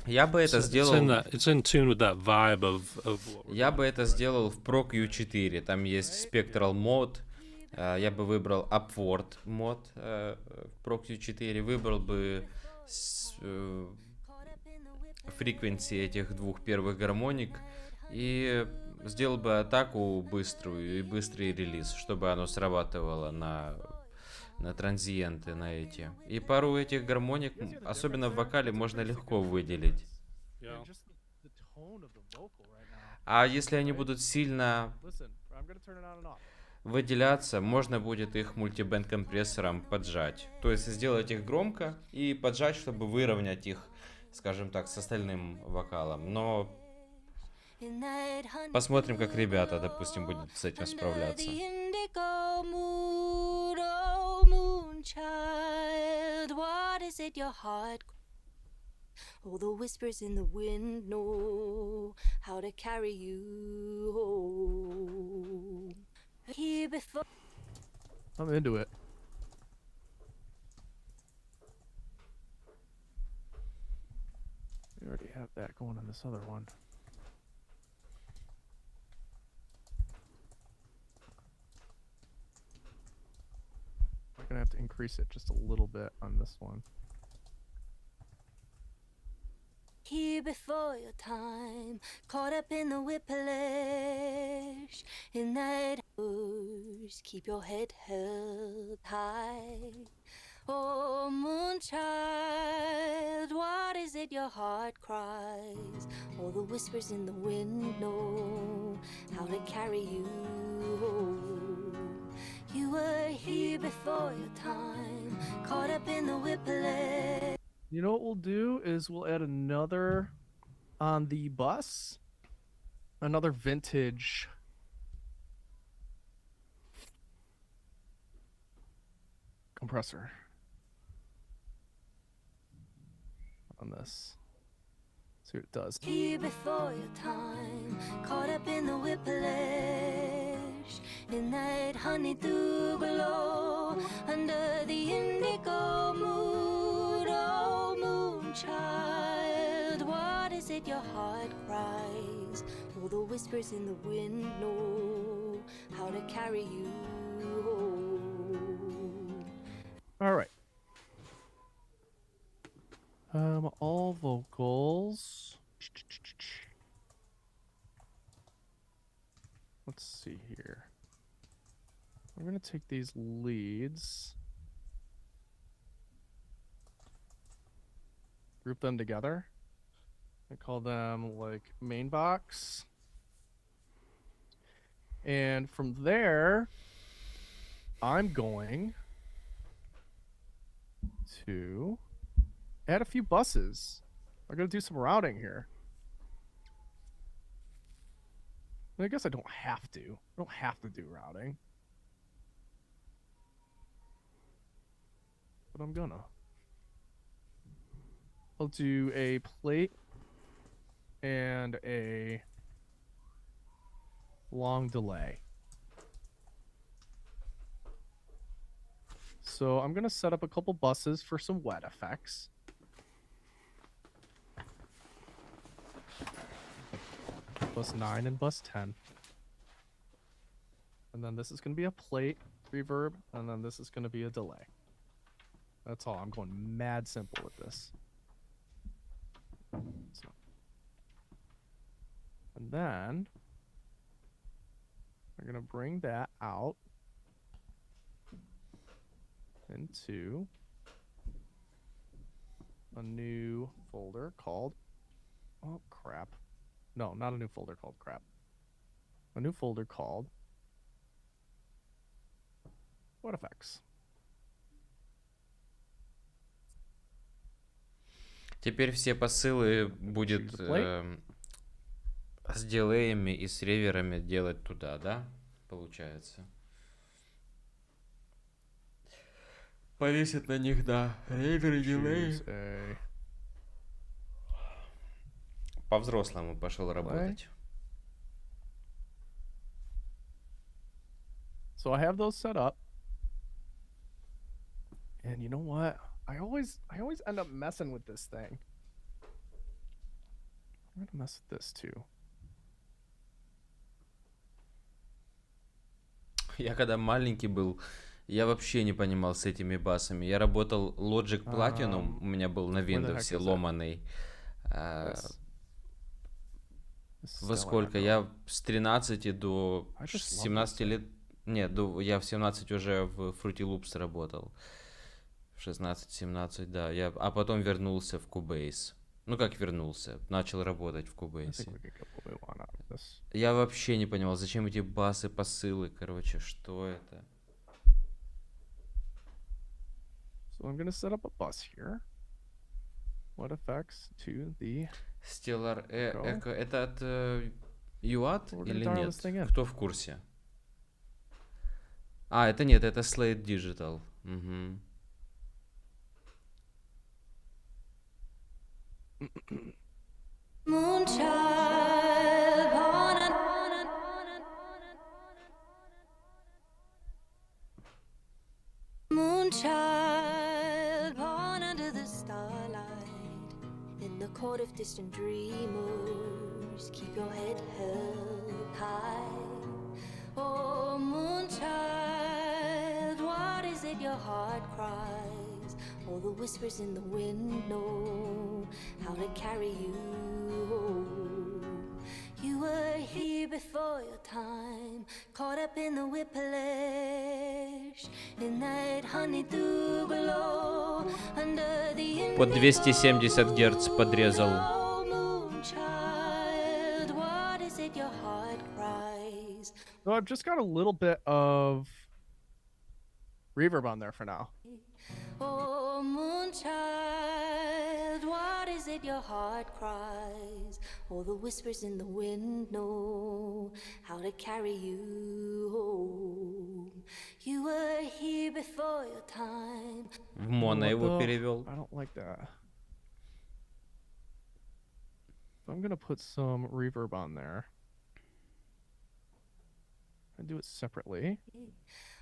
Я бы это It's in сделал... that. It's in tune with that vibe of what we're Я бы это сделал в Pro Q4. Там есть Spectral мод. Я бы выбрал Upward мод в Pro Q4. Выбрал бы фреквенции этих двух первых гармоник. И сделал бы атаку быструю и быстрый релиз, чтобы оно срабатывало на транзиенты, на эти. И пару этих гармоник, особенно в вокале, можно легко выделить. Yeah. Just the tone of the vocal right now. А если они будут сильно Listen, I'm gonna turn it on and off. выделяться, можно будет их мультибенд компрессором поджать. То есть сделать их громко и поджать, чтобы выровнять их, скажем так, с остальным вокалом. Но посмотрим, как ребята, допустим, будут с этим справляться. Oh, the whispers in the wind know how to carry you home. Here before I'm into it. We already have that going on this other one. I'm gonna have to increase it just a little bit on this one. here before your time, caught up in the whiplash, in that horse, keep your head held high. Oh, moonchild, what is it your heart cries? All the whispers in the wind know how to carry you home. You were here before your time, caught up in the whiplash. You know what we'll do is we'll add another on the bus, another vintage compressor on this. See what it does. Here before your time, caught up in the whiplash, in that honeydew glow, under the indigo moon. Oh, moonchild, what is it your heart cries? All the whispers in the wind know how to carry you home. All right. All vocals. Let's see here. We're gonna take these leads, group them together. I call them like main box. And from there, I'm going to add a few buses. I'm gonna do some routing here. I guess I don't have to. I don't have to do routing. But I'm gonna. I'll do a plate and a long delay. So I'm gonna set up a couple buses for some wet effects. Bus 9 and bus 10. And then this is going to be a plate reverb, and then this is going to be a delay. That's all. I'm going mad simple with this. So. And then we're going to bring that out into a new folder called, oh crap. No, not a new folder called crap. A new folder called What Effects. Теперь все посылы будет с дилеями и с реверами делать туда, да? Получается. Повесит на них, да, ревер и дилей. По-взрослому пошел работать. So I have those set up. And you know what? I always end up messing with this thing. I'm gonna mess with this too. Я когда маленький был, я вообще не понимал с этими басами. Я работал Logic Platinum, у меня был на Windows ломаный. Во сколько? Я с 13 до 17 лет... Нет, я в 17 уже в Fruity Loops работал. В 16-17, да. А потом вернулся в Cubase. Ну как вернулся? Начал работать в Cubase. Я вообще не понимал, зачем эти басы, посылы, короче, что это? So I'm gonna set up a bus here. What effects to the... Stellar Echo. Это от UAT или нет? Кто в курсе? А, это нет, это Slate Digital. Угу. Moonchild, born under the starlight, in the court of distant dreamers, keep your head held high. Oh, moonchild, what is it your heart cries? All the whispers in the wind know how to carry you home. You were here before your time, caught up in the whiplash, in that honeydew glow, under the Под 270 Гц подрезал. What is it your heart cries? So I've just got a little bit of reverb on there for now. Oh, moonchild, what is it your heart cries? All the whispers in the wind know how to carry you home. You were here before your time. В моно его перевел. I don't like that. I'm gonna put some reverb on there. I do it separately.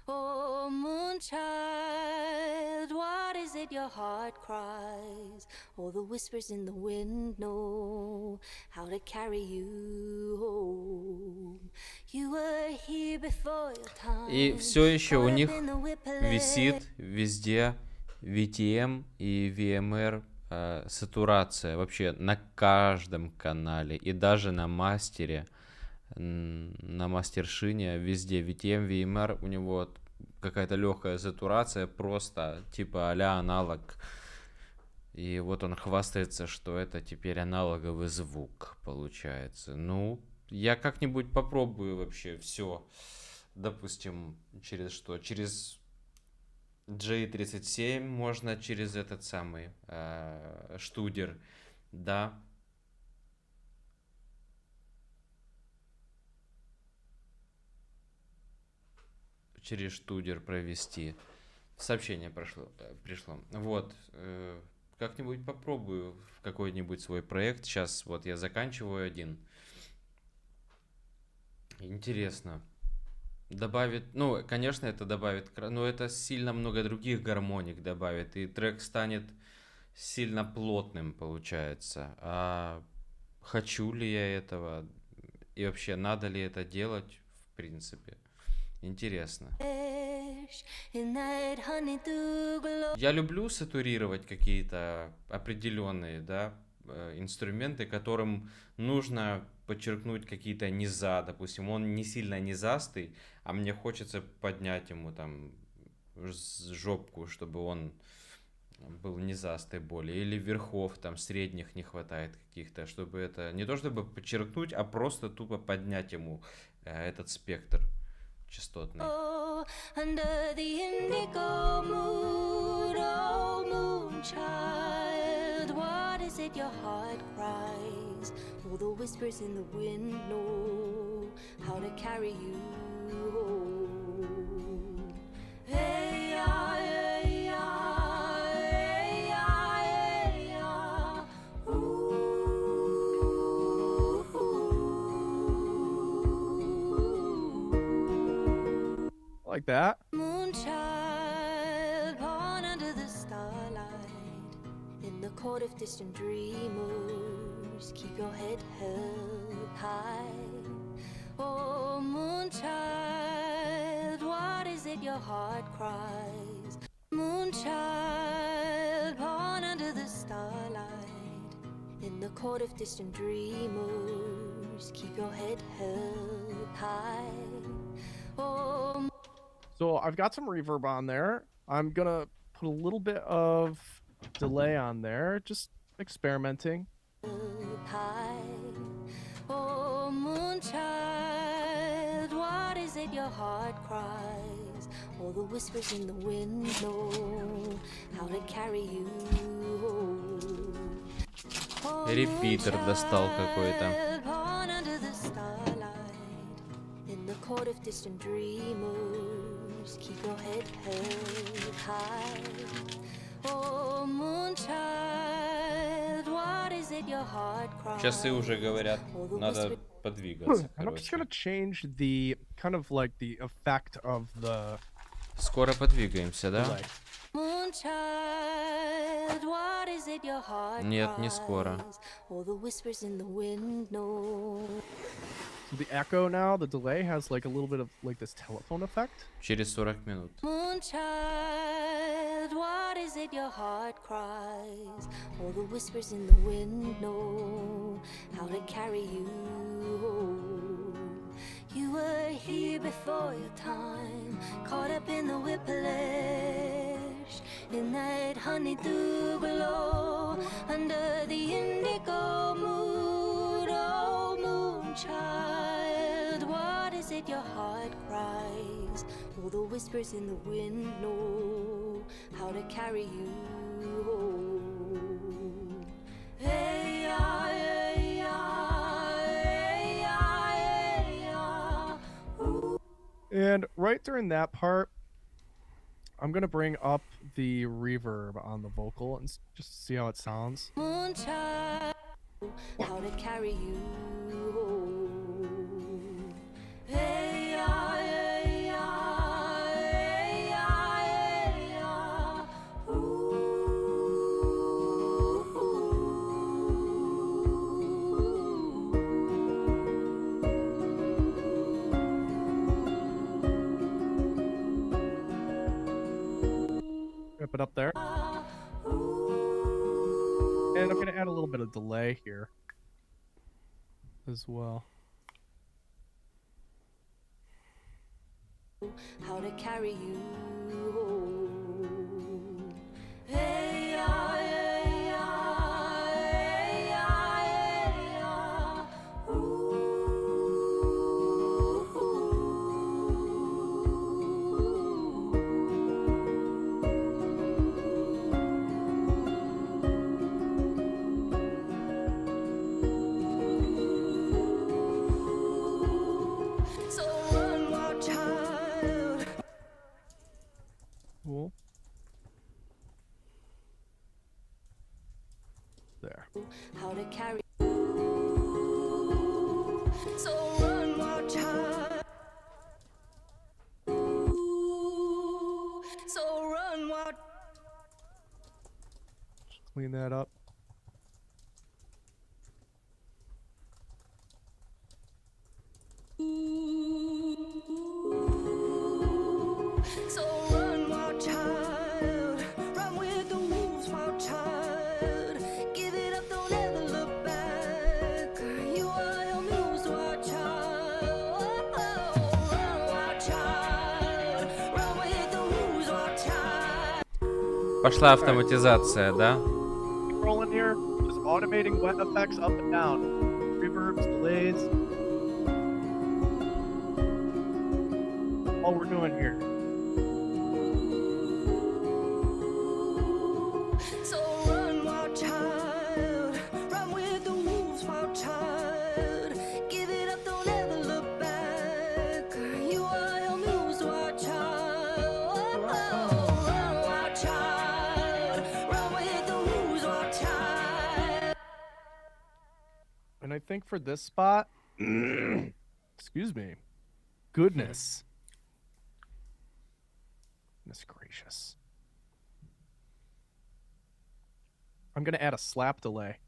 Oh, moonchild, what is it your heart cries? All the whispers in the wind know how to carry you home. You were here before your time. И все еще у них висит везде VTM и VMR сатурация вообще на каждом канале и даже на мастере, на мастершине везде VTM, VMR, у него какая-то легкая сатурация, просто типа а-ля аналог. И вот он хвастается, что это теперь аналоговый звук получается. Ну, я как-нибудь попробую вообще все. Допустим, через что? Через J37 можно, через этот самый штудер, да. Через штудер провести. Сообщение пришло. Вот. Как-нибудь попробую в какой-нибудь свой проект. Сейчас вот я заканчиваю один. Интересно. Добавит, ну, конечно, это добавит, но это сильно много других гармоник добавит, и трек станет сильно плотным, получается. А хочу ли я этого? И вообще, надо ли это делать, в принципе? Интересно. Я люблю сатурировать какие-то определенные, да, инструменты, которым нужно подчеркнуть какие-то низа. Допустим, он не сильно низастый, а мне хочется поднять ему там жопку, чтобы он был низастый более. Или верхов там средних не хватает каких-то, чтобы это не то чтобы подчеркнуть, а просто тупо поднять ему этот спектр частотный. Under the indigo moon, oh moonchild, what is it your heart cries? All the whispers in the wind know how to carry you home. Hey, ya, hey, ya, hey, ya, hey, ya. Ooh, Like that. Moonchild, born under the starlight, in the court of distant dreamers, keep your head held high. Oh, moonchild, what is it your heart cries? Moonchild, born under the starlight, in the court of distant dreamers, keep your head held high. Oh. So I've got some reverb on there. I'm gonna put a little bit of delay on there, just experimenting. Oh, moonchild, what is it your heart cries? All the whispers in the wind know how to carry you. Репитер достал какой-то. In the court of distant dreamers, keep your head held high. Oh, moonchild, what is it your heart cries? Часы уже говорят, надо подвигаться. I'm just gonna change the kind of like the effect of the. Скоро подвигаемся, да? Delay. Moonchild, what is it your heart Нет, не скоро. All the whispers in the wind know. So the echo now, the delay has like a little bit of like this telephone effect. Через 40 минут. Moonchild, what is it your heart cries? All the whispers in the wind know how to carry you home. You were here before your time, caught up in the whiplash, in that honeydew glow, under the indigo moon, oh moonchild, what is it your heart cries? All the whispers in the wind know how to carry you home. Hey, ya, hey, ya, hey, ya, hey, ya. Ooh. And right during that part, I'm gonna bring up the reverb on the vocal and just see how it sounds. Moonchild. how to carry you home. Hey, yeah, hey, yeah, hey, yeah, hey, yeah. Ooh. Wrap it up there. And I'm going to add a little bit of delay here as well. How to carry you home. Hey, yeah, hey, yeah, hey, yeah, hey, yeah. Ooh. So run, my child. Cool. There. How to carry. So run, my child. So run, my. Clean that up. So run, my child. Run with the wolves, my child. Give it up, don't ever look back. You are your muse, my child. Run, my child. Run with the wolves, my child. Пошла автоматизация, да? Keep rolling here. Just automating wet effects up and down. Reverbs, delays. All we're doing here. So run, my child. Run with the wolves, my child. Give it up, don't ever look back. You are your muse, my child. Run, my child. Run with the wolves, my child. And I think for this spot, excuse me, goodness. Goodness gracious. I'm going to add a slap delay.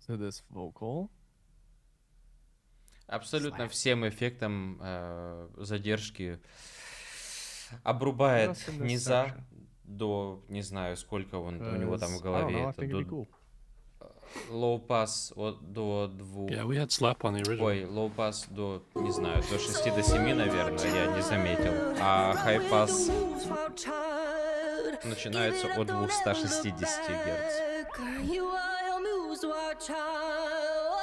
To this vocal. Абсолютно всем эффектом задержки обрубает Just in this низа section. до, не знаю, сколько у него там в 'Cause, I don't know, голове. I Это think it'd be до cool. low pass до 2. Yeah, we had slap on the original. Ой, low pass до, не знаю, до 6 до 7, наверное, я не заметил. А high pass начинается от 260 Гц. You are your muse, my child.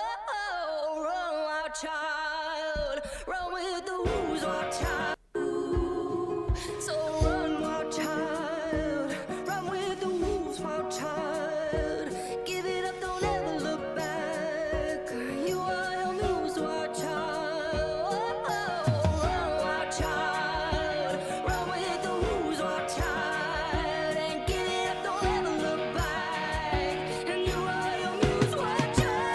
Run, my child. Run with the wolves, my child. So run, my child. Run with the wolves, my child. Give it up, don't ever look back. You are your muse, my child. Run, my child. Run with the wolves, my child. And give it up, don't ever look back. And you are your muse, my child.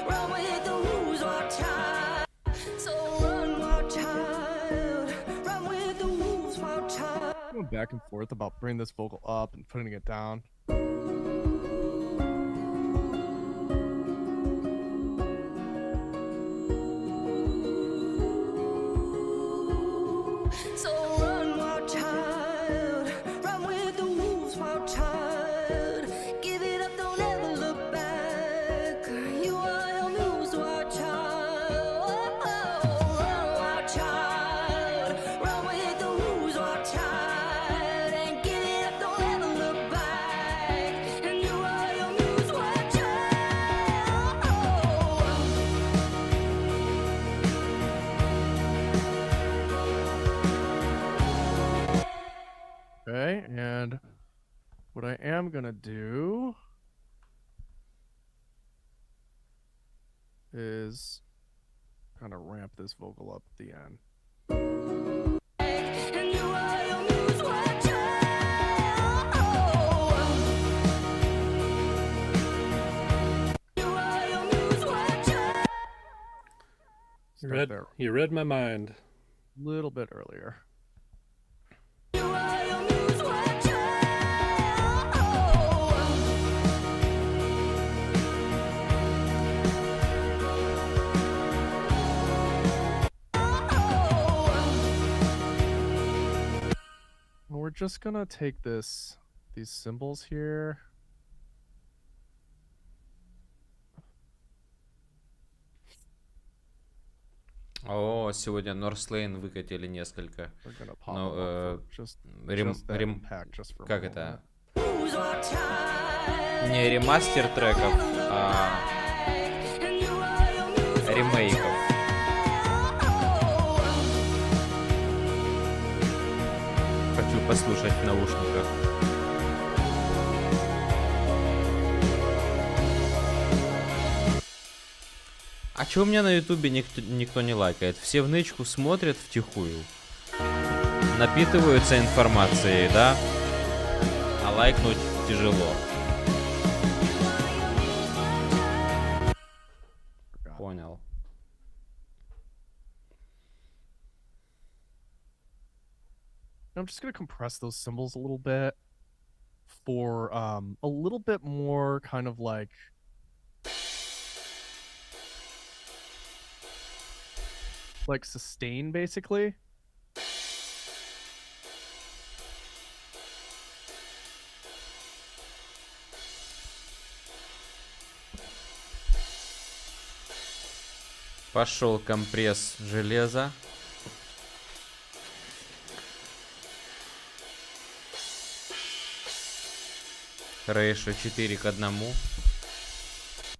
Run with the wolves, my child. So run, my child. Run with the wolves, my child. Going back and forth about bringing this vocal up and putting it down. So run, my child. Run with the wolves, my child. Give it up, don't ever look back. You are your muse, my child. Run, my child. Run with the wolves, my child. And give it up, don't ever look back. Okay, and what I am gonna do is kind of ramp this vocal up at the end. You read my mind. A little bit earlier. We're just gonna take these symbols here. О, сегодня Норслейн выкатили несколько. We're gonna pop Ну, them up for just pack just for a как moment. это? Не ремастер треков, а ремейков. Хочу послушать в наушниках. А чё у меня на ютубе никто не лайкает? Все в нычку смотрят втихую. Напитываются информацией, да? А лайкнуть тяжело. Понял. I'm just gonna compress those symbols a little bit for a little bit more kind of like sustain, basically. Пошел компресс железа. Рейшо 4 к 1.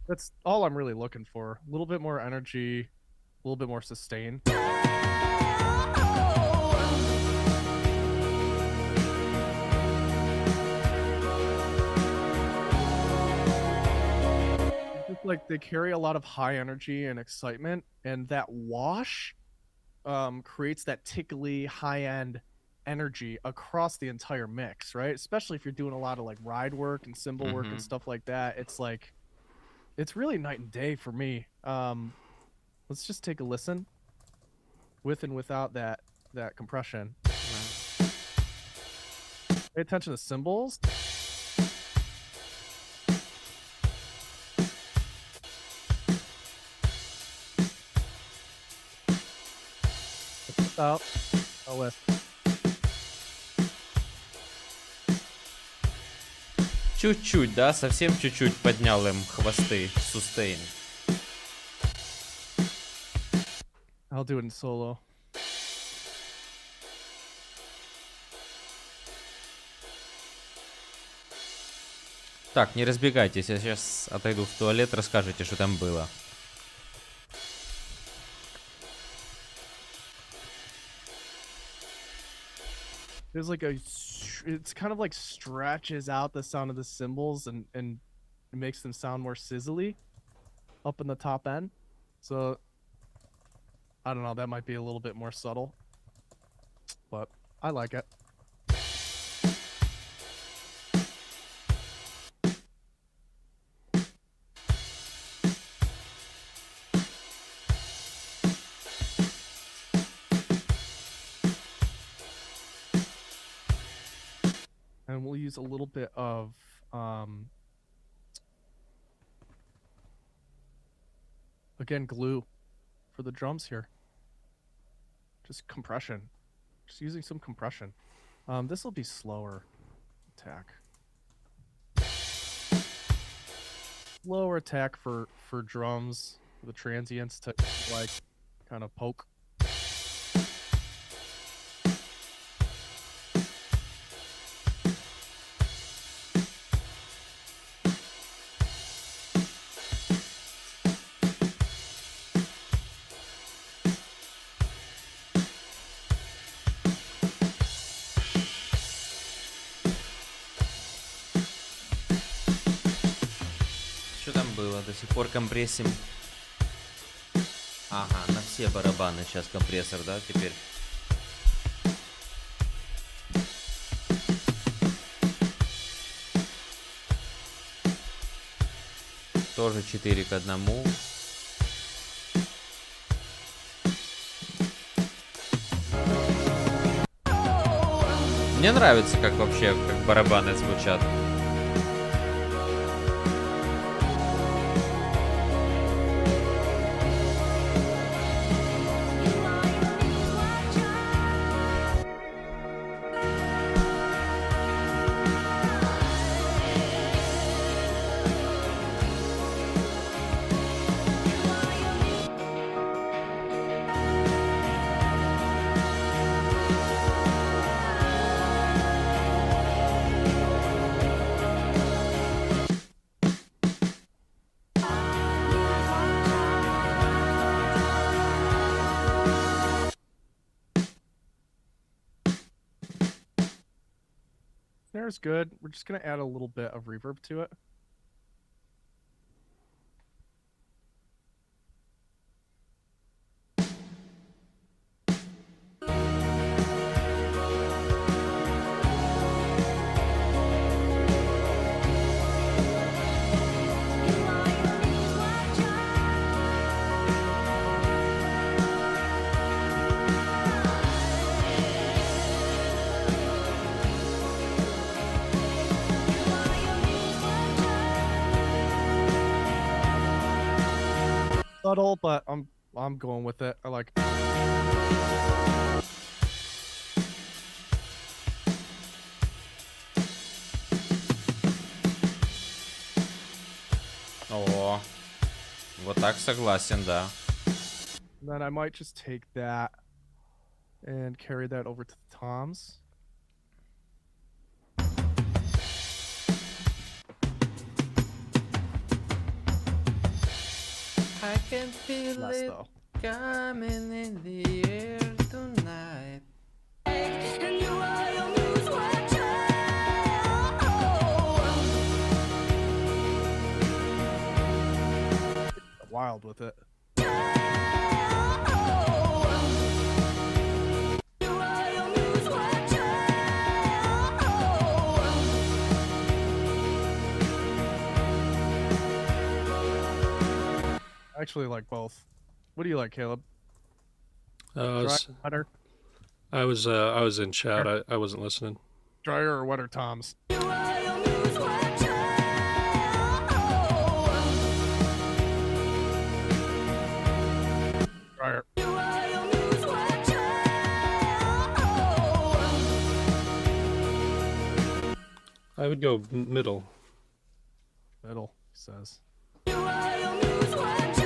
That's all I'm really looking for. A little bit more energy, a little bit more sustain. Just like they carry a lot of high energy and excitement, and that wash creates that tickly high-end energy across the entire mix, right? Especially if you're doing a lot of like ride work and cymbal work and stuff like that. It's like, it's really night and day for me. Let's just take a listen with and without that compression. Pay attention to cymbals. Out. Oh, with. Чуть-чуть, да? Совсем чуть-чуть поднял им хвосты. Сустейн. I'll do it in solo. Так, не разбегайтесь. Я сейчас отойду в туалет, расскажете, что там было. There's like it's kind of like stretches out the sound of the cymbals and it makes them sound more sizzly up in the top end. So I don't know, that might be a little bit more subtle, but I like it. And we'll use a little bit of again, glue for the drums here. Just compression. Just using some compression. This will be slower attack. Slower attack for drums, for the transients to like kind of poke. было. До сих пор компрессим. Ага, на все барабаны сейчас компрессор, да, теперь. Тоже 4 к 1. Мне нравится, как вообще, как барабаны звучат. Snare's good. We're just gonna add a little bit of reverb to it. Subtle, but I'm going with it. I like. О, вот так согласен, да. And then I might just take that and carry that over to the toms. I can feel Less it though. coming in the air tonight. And you are your news watcher. Wild with it. You are your news watcher. I actually like both. What do you like, Caleb? Uh, Dry, s- wetter, I was in chat. I wasn't listening. drier or wetter toms? You are your news watcher. Drier. You are your news watcher. I would go middle. Middle, he says. You are your news watcher.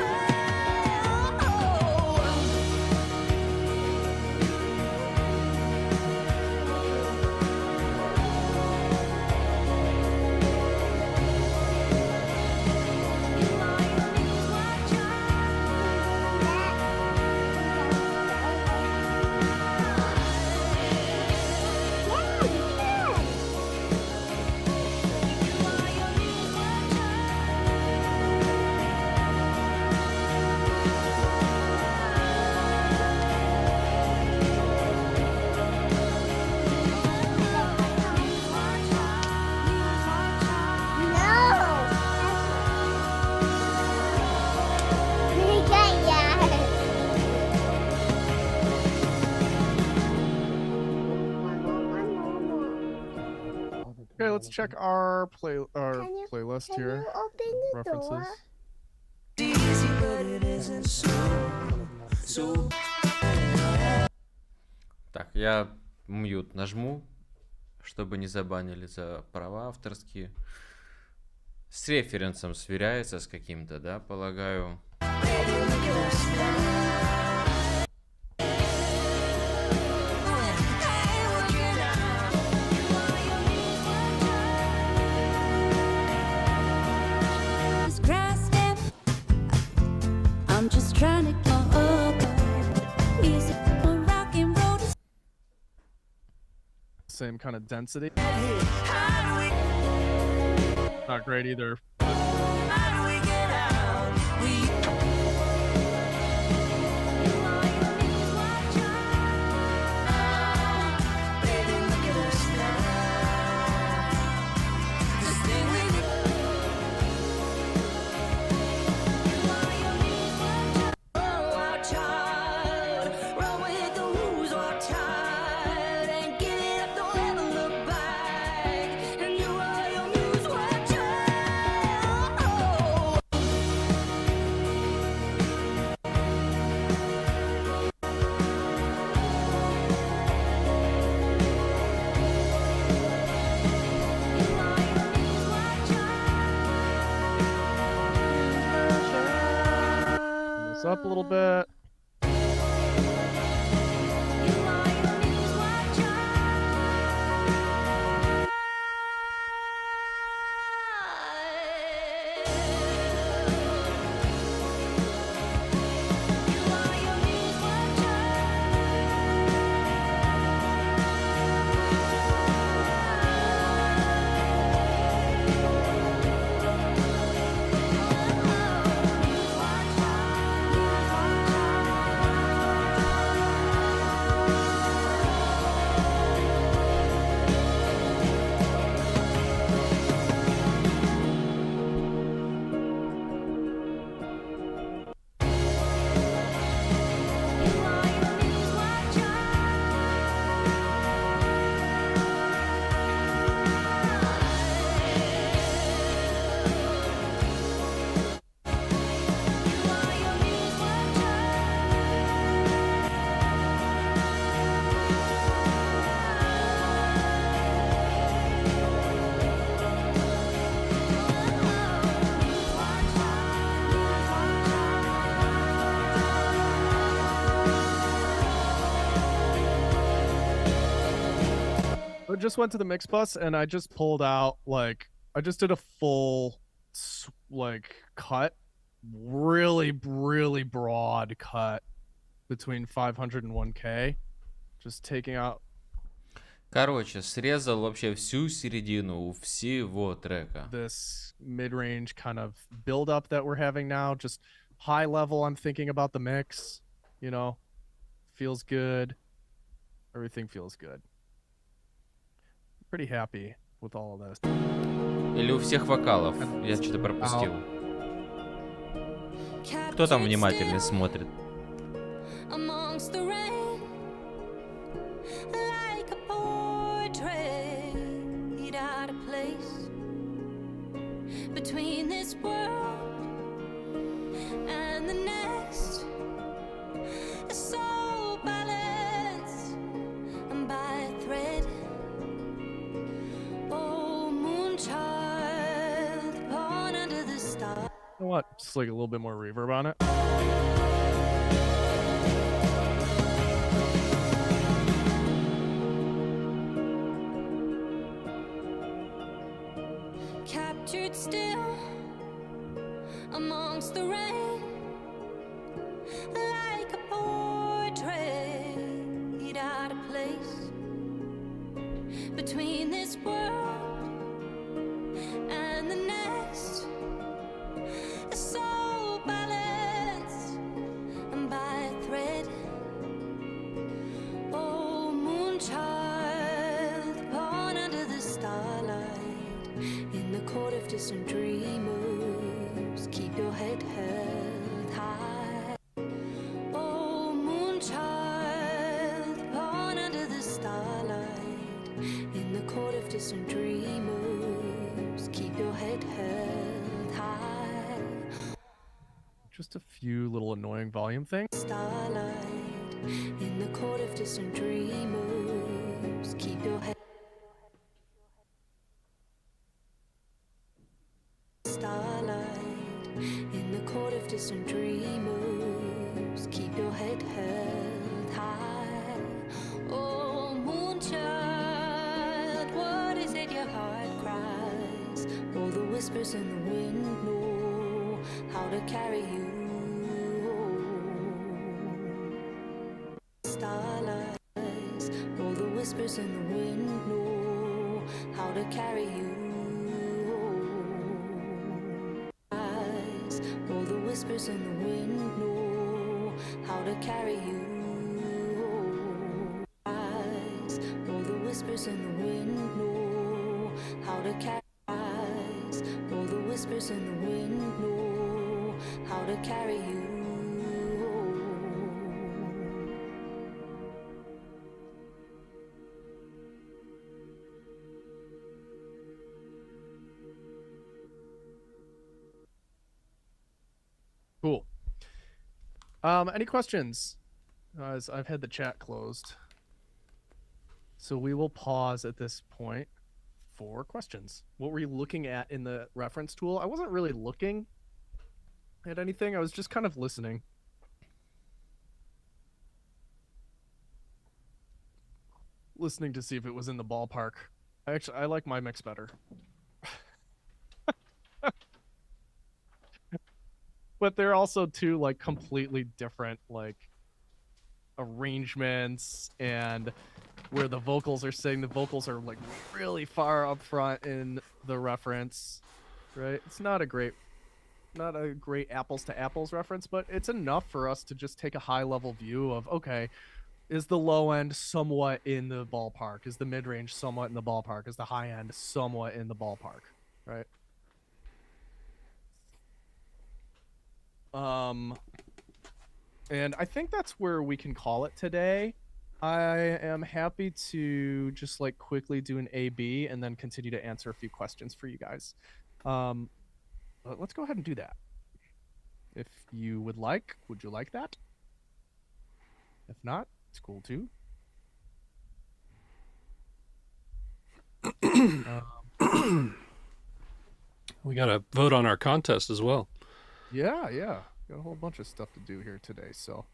Okay, let's check our Can playlist Can here. you open the References. door? Так, я мьют нажму, чтобы не забанили за права авторские. С референсом сверяется с каким-то, да, полагаю. I'm just trying to go up. Music for rock and roll. Same kind of density. Not great either. How do we get up a little bit. I just went to the mix bus and I just pulled out, like, I just did a full, like, cut, really broad cut between 500 and 1K, just taking out. Короче, срезал вообще всю середину всего трека. This mid-range kind of build-up that we're having now, just high level. I'm thinking about the mix, you know, feels good. Everything feels good. Pretty happy with all of this. Или у всех вокалов? Я что-то пропустил. Кто там внимательно смотрит? Between this world and the next, a soul balanced by a thread. Oh, moonchild, born under the stars. You know what? Just like a little bit more reverb on it. Captured still amongst the rain, like a portrait out of place. Between this world and the next, a soul balanced by a thread. Oh, moonchild, born under the starlight. In the court of distant dreamers, keep your head held high. Oh, moonchild, born under the starlight. In the court of distant dreamers, keep your head held high. Just a few little annoying volume things. Starlight, in the court of distant dreamers, keep your head. Starlight, in the court of distant dreamers, keep your head held high. Oh, moonchild, what is it your heart cries? All the whispers in the wind know how to carry you. Starlight, all the whispers in the wind know how to carry you. All the whispers in the wind know how to carry you. Eyes, all the whispers in the wind know how to carry. Eyes, all the whispers in the wind know how to carry you. Cool. Any questions? As I've had the chat closed. So we will pause at this point for questions. What were you looking at in the reference tool? I wasn't really looking at anything. I was just kind of listening. listening to see if it was in the ballpark. I like my mix better. But they're also two like completely different like arrangements, and where the vocals are sitting, the vocals are like really far up front in the reference, right? It's not a great apples to apples reference, but it's enough for us to just take a high level view of, okay, is the low end somewhat in the ballpark? Is the mid range somewhat in the ballpark? Is the high end somewhat in the ballpark? Right. And I think that's where we can call it today. I am happy to just like quickly do an A/B and then continue to answer a few questions for you guys. Let's go ahead and do that. If you would like, would you like that? If not, it's cool too. We got to vote on our contest as well. Yeah. Got a whole bunch of stuff to do here today, so.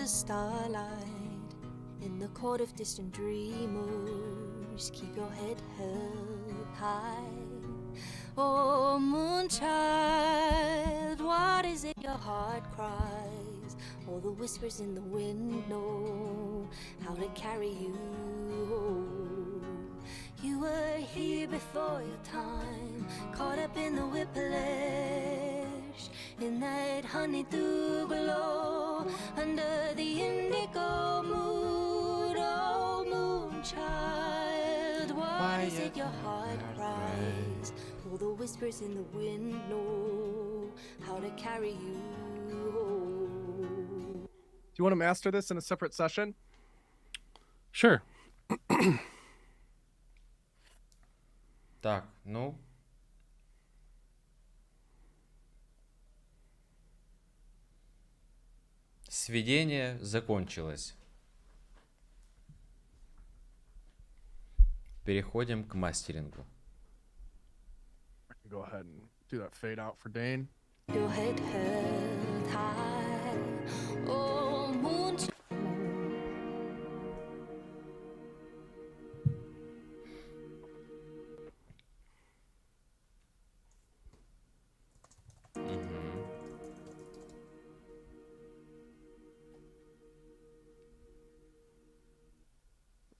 Starlight in the court of distant dreamers, keep your head held high. Oh, moonchild, what is it your heart cries? All the whispers in the wind know how to carry you. You were here before your time, caught up in the whiplash, in that honeydew glow, under the indigo mood. Oh, moonchild, why is it your heart cries? All the whispers in the wind know how to carry you. Do you want to master this in a separate session? Sure. Так, ну. Сведение закончилось. Переходим к мастерингу. Go ahead and do that fade out for Dane. Your head held high. Oh, moonchild.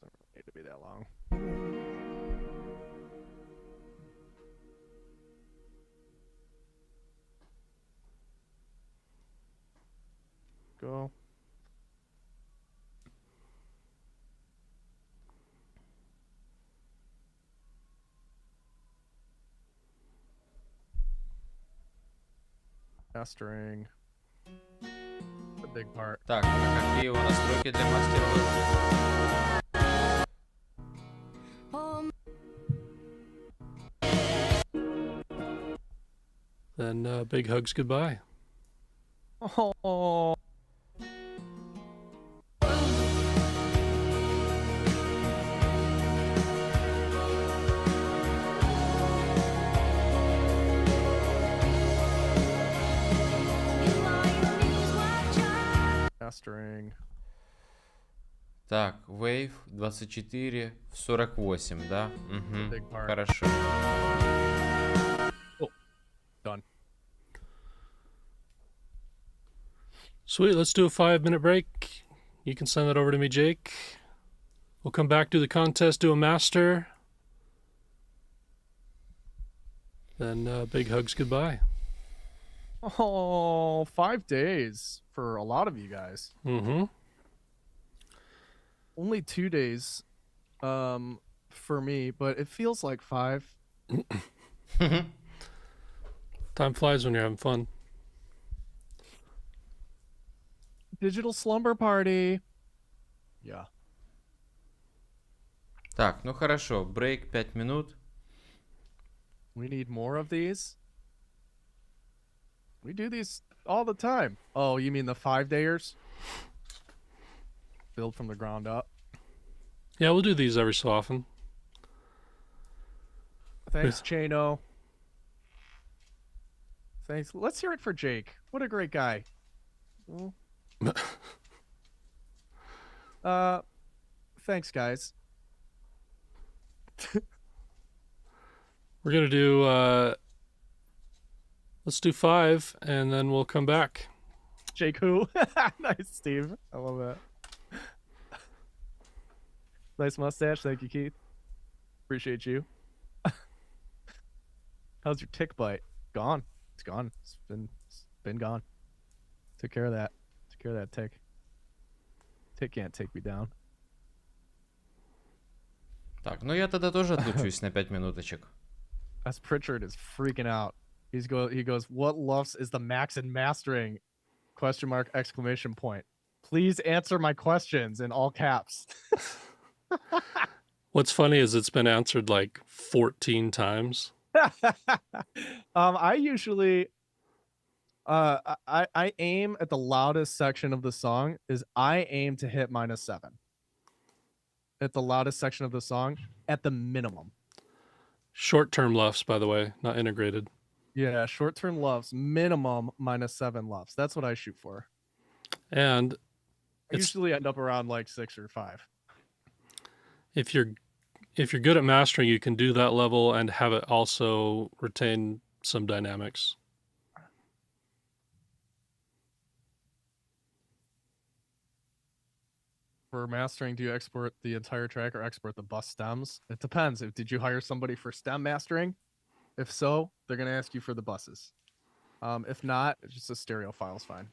Doesn't need to be that long. Go. Mastering. The big part. Так, а какие его настройки для мастера? Then big hugs goodbye. Oh. Mastering. Так, Wave 24 в 48, да? Угу. Big part. Хорошо. Oh, done. Sweet, let's do a 5-minute break. You can send that over to me, Jake. We'll come back, do the contest, do a master. Then big hugs, goodbye. Oh, 5 days for a lot of you guys. Mm-hmm. Only 2 days for me, but it feels like 5. Time flies when you're having fun. Digital slumber party. Yeah. Так, ну хорошо, брейк 5 минут. We need more of these. We do these all the time. Oh, you mean the 5-dayers? Build from the ground up. Yeah, we'll do these every so often. Thanks, Chano. Thanks. Let's hear it for Jake. What a great guy. Thanks, guys. We're going to do, let's do 5, and then we'll come back. Jake who? Nice, Steve. I love that. Nice mustache. Thank you, Keith. Appreciate you. How's your tick bite? Gone. It's gone. It's been gone. Took care of that. Took care of that tick. Tick can't take me down. Так, ну я тогда тоже отлучусь на 5 минуточек. As Pritchard is freaking out. He goes, what lufs is the max in mastering? Question mark, exclamation point. Please answer my questions in all caps. What's funny is it's been answered like 14 times. I usually I aim at the loudest section of the song is I aim to hit -7 at the loudest section of the song at the minimum. Short-term lufs, by the way, not integrated. Yeah, short-term lufs, minimum -7 lufs. That's what I shoot for. And I usually end up around like 6 or 5. if you're good at mastering, you can do that level and have it also retain some dynamics. For mastering, do you export the entire track or export the bus stems? It depends. Did you hire somebody for stem mastering? If so, they're going to ask you for the buses. If not, just a stereo file's fine.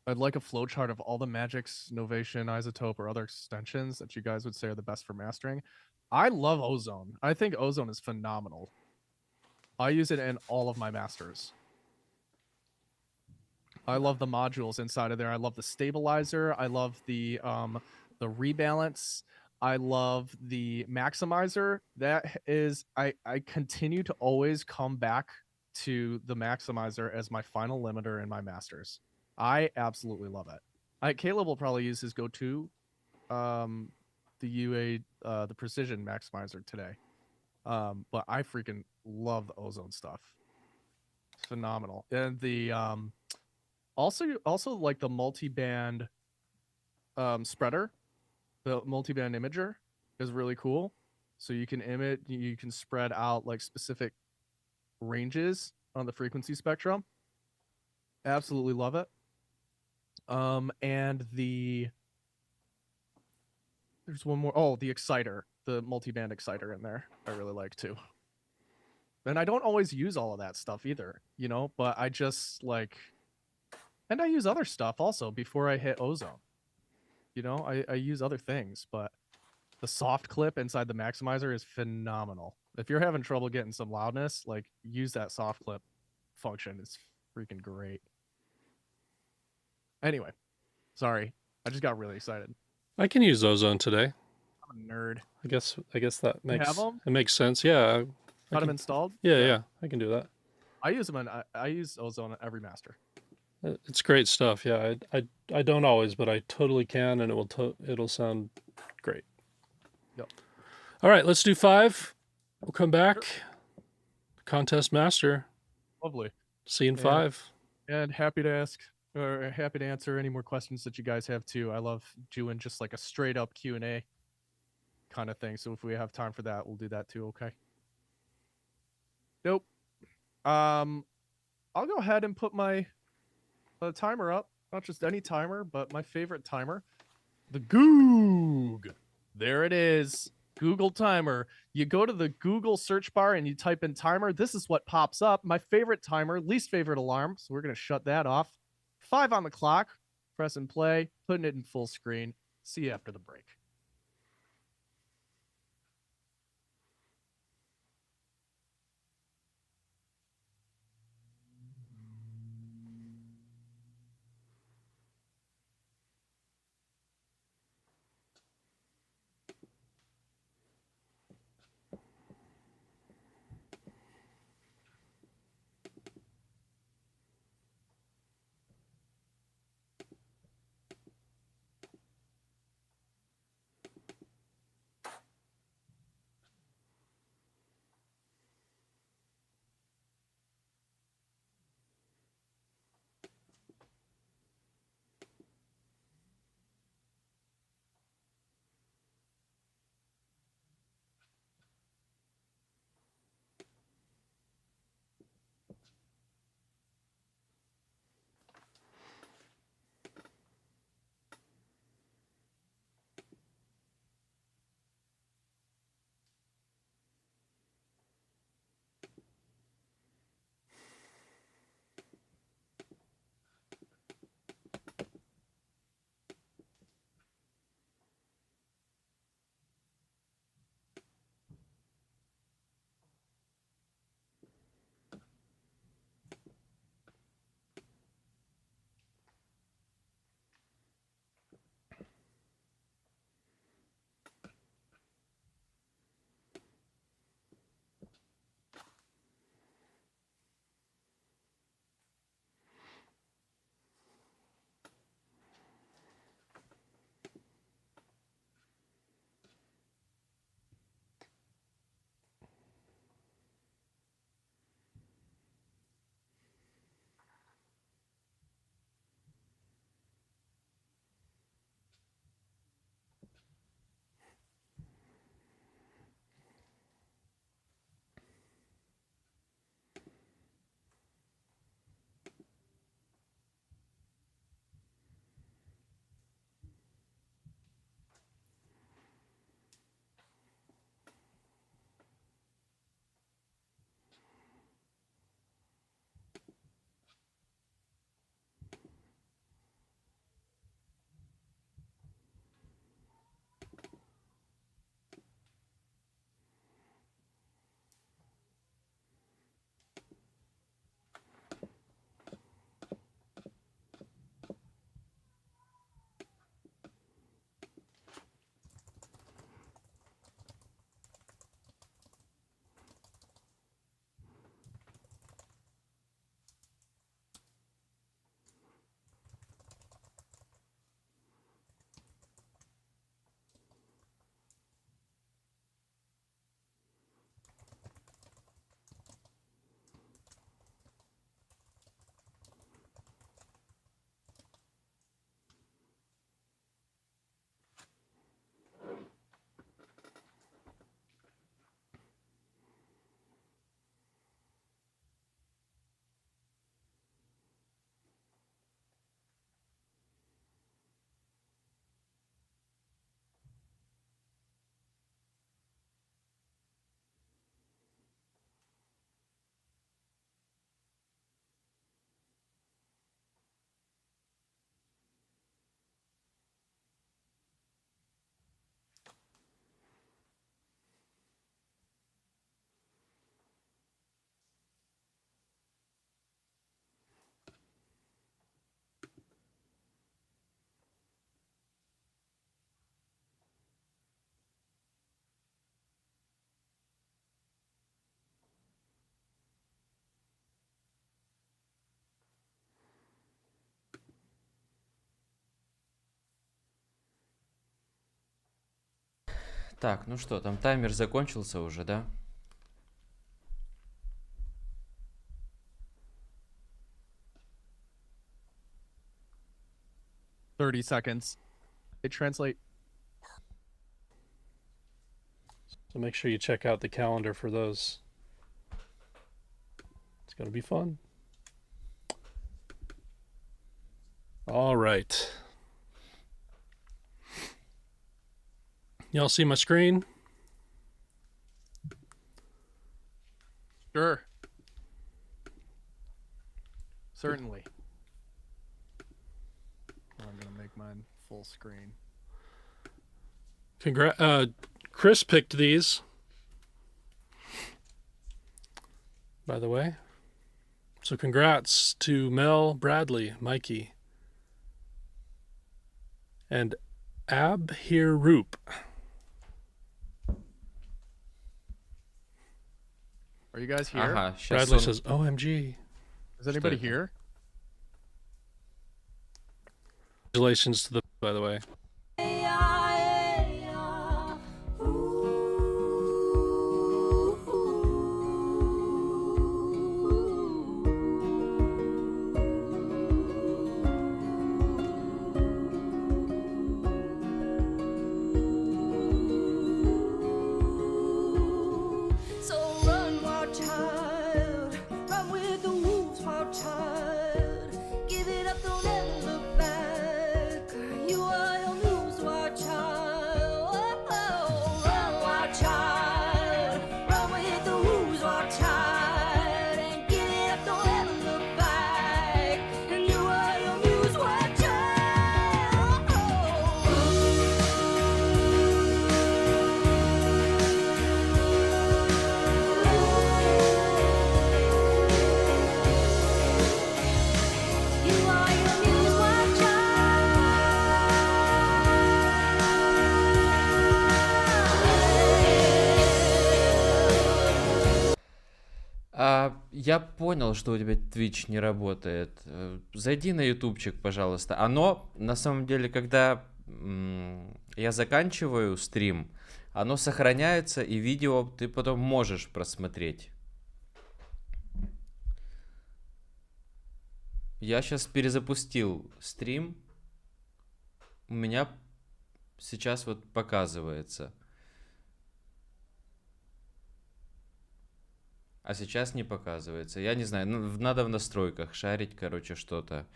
I'd like a flowchart of all the Magix, Novation, Isotope, or other extensions that you guys would say are the best for mastering. I love Ozone. I think Ozone is phenomenal. I use it in all of my masters. I love the modules inside of there. I love the stabilizer. I love the rebalance. I love the maximizer. That is, I continue to always come back to the maximizer as my final limiter in my masters. I absolutely love it. Caleb will probably use his go-to, the UA, the precision maximizer today. But I freaking love the Ozone stuff. It's phenomenal. And the also like the multi-band spreader, the multi-band imager is really cool. So you can spread out like specific ranges on the frequency spectrum. Absolutely love it. And there's one more. Oh, the exciter, the multi-band exciter in there. I really like too. And I don't always use all of that stuff either, but I just like, and I use other stuff also before I hit Ozone. I use other things, but the soft clip inside the maximizer is phenomenal. If you're having trouble getting some loudness, like use that soft clip function. It's freaking great. Anyway, sorry. I just got really excited. I can use Ozone today. I'm a nerd. I guess that You makes sense. Yeah. Got them installed? Yeah, I can do that. I use them I use Ozone on every master. It's great stuff. Yeah, I don't always, but I totally can, and it'll sound great. Yep. All right, let's do 5. We'll come back. Contest master. Lovely. See you in 5. And happy to answer any more questions that you guys have too. I love doing just like a straight up Q&A kind of thing. So if we have time for that, we'll do that too. Okay. Nope. I'll go ahead and put my timer up. Not just any timer, but my favorite timer. The Goog. There it is. Google timer. You go to the Google search bar and you type in timer. This is what pops up. My favorite timer, least favorite alarm. So we're going to shut that off. 5 on the clock. Press and play. Putting it in full screen. See you after the break. Так, ну что, там таймер закончился уже, да? 30 seconds. It translate. So make sure you check out the calendar for those going to be fun. All right. Y'all see my screen? Sure. Certainly. I'm going to make mine full screen. Chris picked these, by the way. So congrats to Mel, Bradley, Mikey, and Abhiroop. Are you guys here? Ага, сейчас Bradley он... says, OMG. Is anybody это? here? Congratulations to the, by the way. So run, wild child, run with the wolves, wild child. Give it up, don't ever look back. You are your news, wild child. Oh, run, wild child, run with the wolves, wild child. And give it up, don't ever look back. And you are your news, wild child. You are your news, wild child. Я понял, что у тебя Twitch не работает. Зайди на ютубчик, пожалуйста. Оно, на самом деле, когда я заканчиваю стрим, оно сохраняется, и видео ты потом можешь просмотреть. Я сейчас перезапустил стрим. У меня сейчас вот показывается. А сейчас не показывается. Я не знаю, надо в настройках шарить, короче, что-то.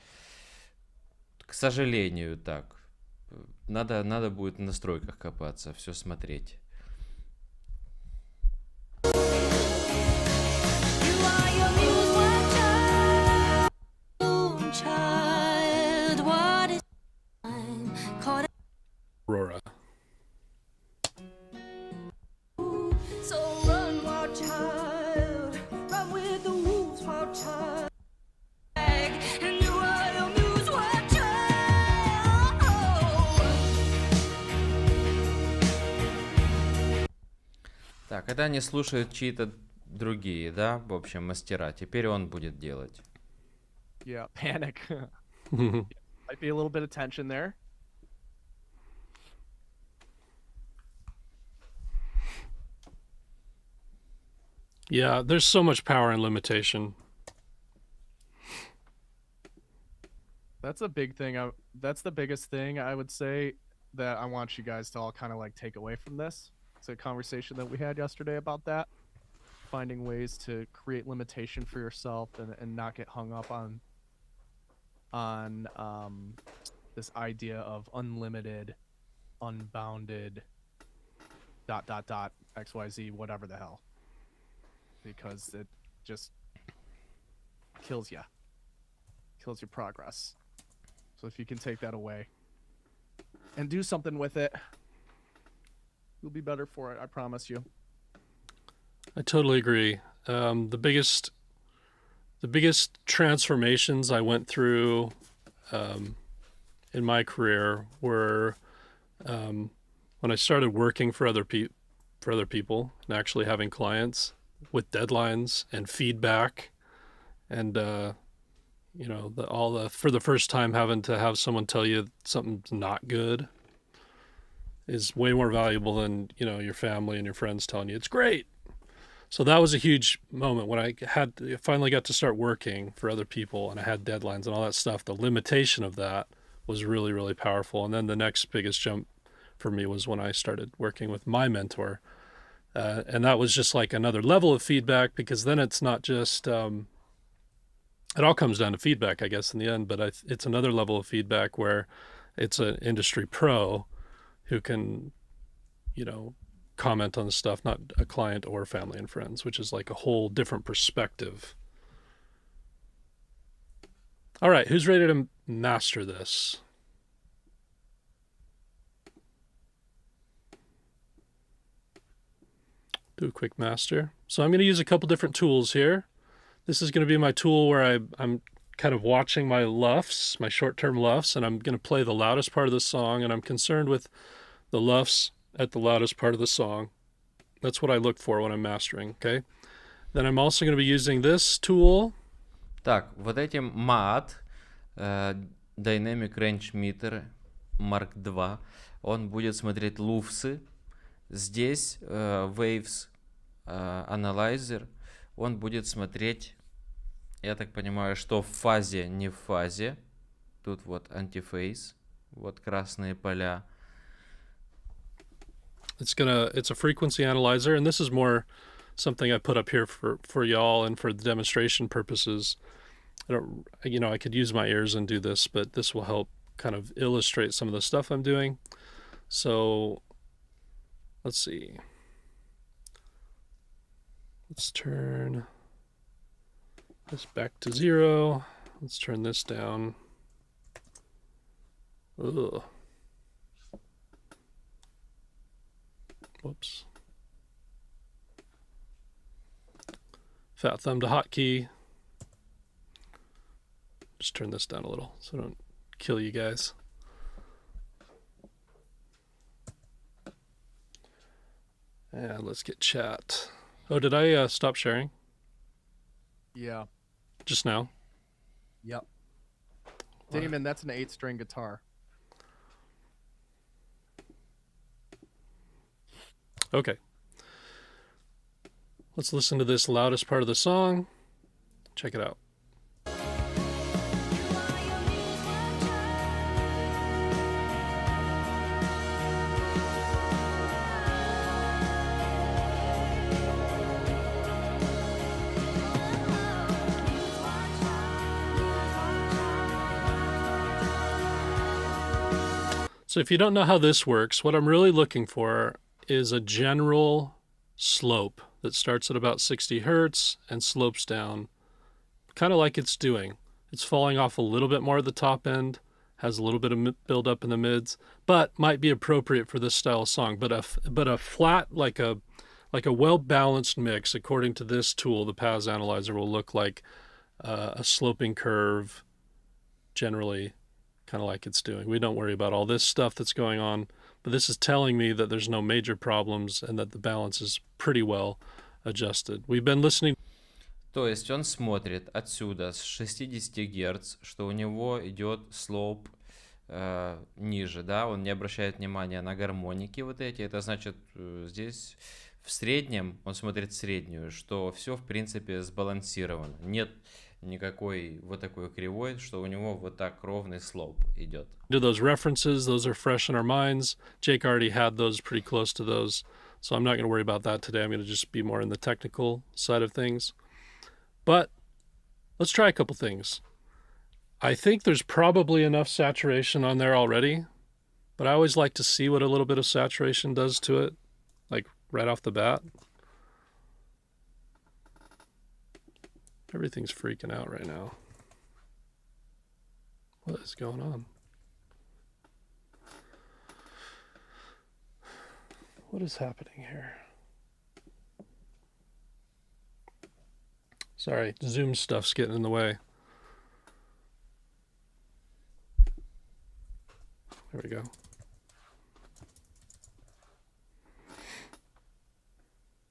К сожалению, так. Надо будет в настройках копаться, все смотреть. You are your news, wild child. Oh, child, what is time? Caught Aurora. So run, wild child, run with the wolves, wild child. And you are your news, wild child. Так, это они слушают чьи-то другие, да, в общем, мастера. Теперь он будет делать. Yeah, panic. Might be a little bit of tension there. Yeah, there's so much power in limitation. That's a big thing. That's the biggest thing I would say that I want you guys to all kind of like take away from this. It's a conversation that we had yesterday about that. Finding ways to create limitation for yourself and not get hung up on this idea of unlimited, unbounded, ... XYZ, whatever the hell. Because it just kills you. Kills your progress. So if you can take that away and do something with it, you'll be better for it, I promise you. I totally agree. The biggest transformations I went through in my career were when I started working for other people and actually having clients with deadlines and feedback, and for the first time having to have someone tell you something's not good is way more valuable than your family and your friends telling you it's great. So that was a huge moment when I finally got to start working for other people and I had deadlines and all that stuff. The limitation of that was really, really powerful. And then the next biggest jump for me was when I started working with my mentor. And that was just like another level of feedback, because then it's not just it all comes down to feedback, I guess, in the end, but it's another level of feedback where it's an industry pro who can, comment on the stuff, not a client or family and friends, which is like a whole different perspective. All right, who's ready to master this? Do a quick master. So I'm going to use a couple different tools here. This is going to be my tool where I'm kind of watching my luffs, my short-term luffs, and I'm going to play the loudest part of the song, and I'm concerned with the luffs at the loudest part of the song. That's what I look for when I'm mastering, okay? Then I'm also going to be using this tool. Так, вот этим MAT, Dynamic Range Meter Mark II, он будет смотреть луфсы. Здесь Waves Analyzer, он будет смотреть, я так понимаю, что в фазе, не в фазе. Тут вот антифейс, вот красные поля. It's a frequency analyzer, and this is more something I put up here for y'all and for the demonstration purposes. I could use my ears and do this, but this will help kind of illustrate some of the stuff I'm doing. So let's see. Let's turn this back to 0. Let's turn this down. Ugh. Whoops. Fat thumb to hotkey. Just turn this down a little so I don't kill you guys. And let's get chat. Oh, did I stop sharing Yeah. just now? Yep. Damon, that's an 8-string guitar. Okay. Let's listen to this loudest part of the song. Check it out. So if you don't know how this works, what I'm really looking for is a general slope that starts at about 60 hertz and slopes down, kind of like it's doing. It's falling off a little bit more at the top end, has a little bit of build up in the mids, but might be appropriate for this style of song. But a flat, like a well-balanced mix, according to this tool, the PAS analyzer, will look like a sloping curve, generally, kind of like it's doing. We don't worry about all this stuff that's going on, but this is telling me that there's no major problems and that the balance is pretty well adjusted. We've been listening. То есть он смотрит отсюда с 60 Гц, что у него идет слоп ниже, да, он не обращает внимания на гармоники вот эти. Это значит, здесь в среднем, он смотрит среднюю, что все в принципе сбалансировано. Нет никакой вот такой кривой, что у него вот так ровный слоп идет. Do those references, those are fresh in our minds. Jake already had those pretty close to those, so I'm not going to worry about that today. I'm going to just be more in the technical side of things. But let's try a couple things. I think there's probably enough saturation on there already, but I always like to see what a little bit of saturation does to it, like right off the bat. Everything's freaking out right now. What is going on? What is happening here? Sorry, Zoom stuff's getting in the way. There we go.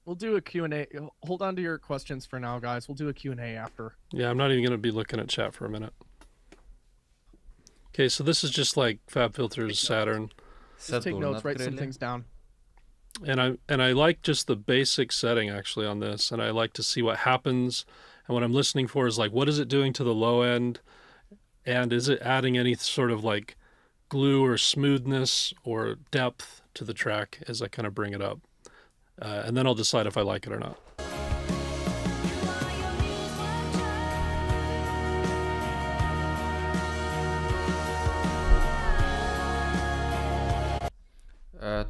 We'll do a Q&A. Hold on to your questions for now, guys. We'll do a Q&A after. Yeah, I'm not even going to be looking at chat for a minute. Okay, so this is just like FabFilter's Saturn. Just take notes, write some things down. And I like just the basic setting actually on this, and I like to see what happens. And what I'm listening for is like, what is it doing to the low end? And is it adding any sort of like glue or smoothness or depth to the track as I kind of bring it up? And then I'll decide if I like it or not.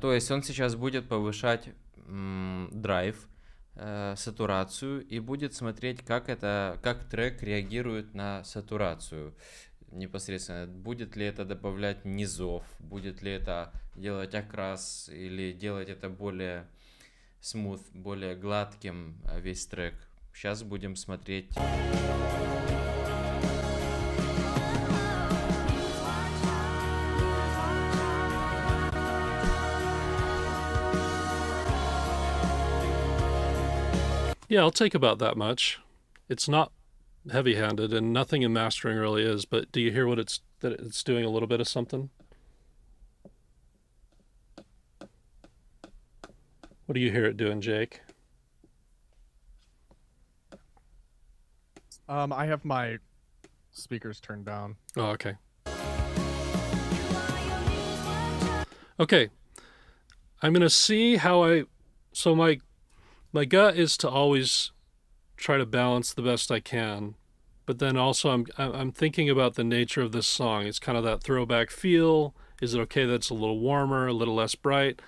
То есть он сейчас будет повышать драйв, сатурацию и будет смотреть, как трек реагирует на сатурацию непосредственно. Будет ли это добавлять низов, будет ли это делать окрас или делать это более смуth, более гладким весь трек. Сейчас будем смотреть. Yeah, I'll take about that much. It's not heavy-handed, and nothing in mastering really is. But do you hear that it's doing a little bit of something? What do you hear it doing, Jake? I have my speakers turned down. Oh, okay. Okay. I'm gonna see how so my gut is to always try to balance the best I can, but then also I'm thinking about the nature of this song. It's kind of that throwback feel. Is it okay that it's a little warmer, a little less bright?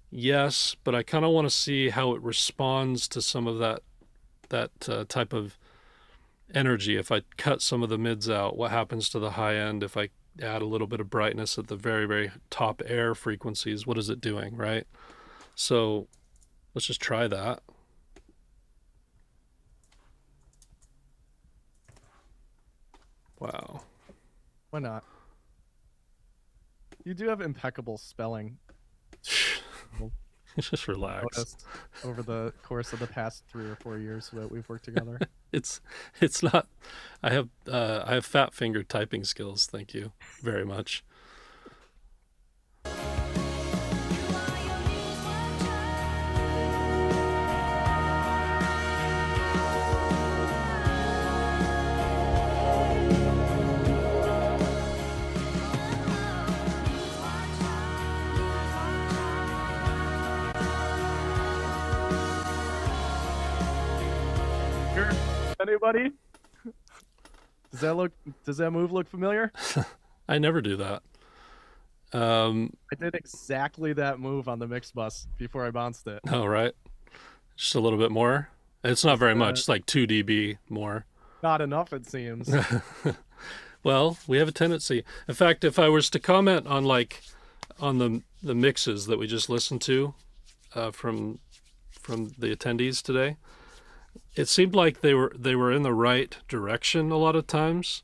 Yes, but I kind of want to see how it responds to some of that type of energy. If I cut some of the mids out, what happens to the high end? If I add a little bit of brightness at the very, very top air frequencies, what is it doing, right? So let's just try that. Wow. Why not? You do have impeccable spelling. Just relax. Noticed over the course of the past 3 or 4 years that we've worked together. It's not. I have fat finger typing skills. Thank you very much. Anybody? Does that move look familiar? I never do that. I did exactly that move on the mix bus before I bounced it. Oh, right. Just a little bit more. It's not very much. It's like 2 dB more. Not enough, it seems. Well, we have a tendency. In fact, if I was to comment on the mixes that we just listened to from the attendees today, it seemed like they were in the right direction a lot of times.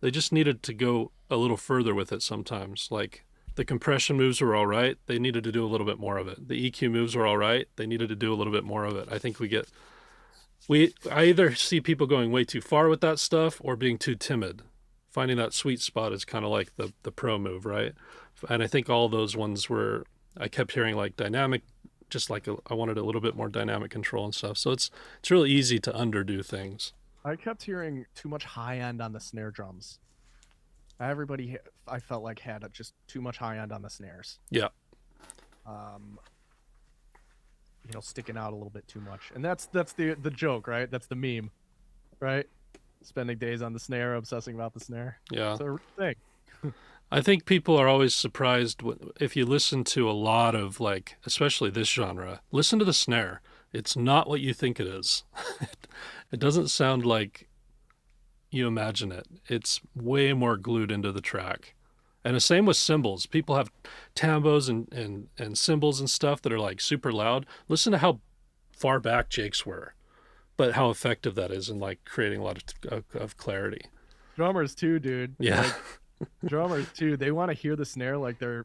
They just needed to go a little further with it sometimes. Like the compression moves were all right. They needed to do a little bit more of it. The EQ moves were all right. They needed to do a little bit more of it. I think I either see people going way too far with that stuff or being too timid. Finding that sweet spot is kind of like the pro move, right? And I think all those ones I kept hearing like dynamic, just like I wanted a little bit more dynamic control and stuff. So it's really easy to underdo things. I kept hearing too much high end on the snare drums. Everybody, I felt like, had just too much high end on the snares. Yeah. Sticking out a little bit too much. And that's the joke, right? That's the meme, right? Spending days on the snare, obsessing about the snare. Yeah. It's a real thing. I think people are always surprised if you listen to a lot of, like, especially this genre, listen to the snare. It's not what you think it is. It doesn't sound like you imagine it. It's way more glued into the track. And the same with cymbals. People have tambos and cymbals and stuff that are like super loud. Listen to how far back Jake's were, but how effective that is in like creating a lot of clarity. Drummers too, dude. Yeah. Like, drummers too, they want to hear the snare like they're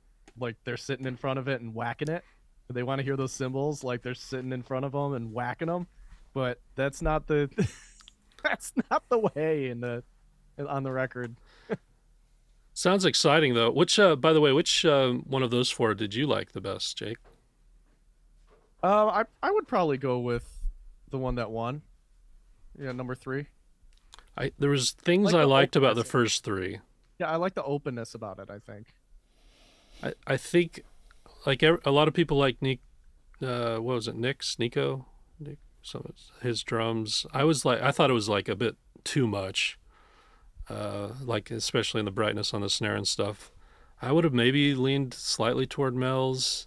sitting in front of it and whacking it. They want to hear those cymbals like they're sitting in front of them and whacking them. But that's not the way on the record. Sounds exciting though. Which by the way, which one of those 4 did you like the best, Jake? I would probably go with the one that won. Yeah, number 3. There was things I liked about the first 3. Yeah, I like the openness about it, I think. I think like a lot of people like Nick, what was it, Nick, some of his drums. I thought it was like a bit too much, like especially in the brightness on the snare and stuff. I would have maybe leaned slightly toward Mel's.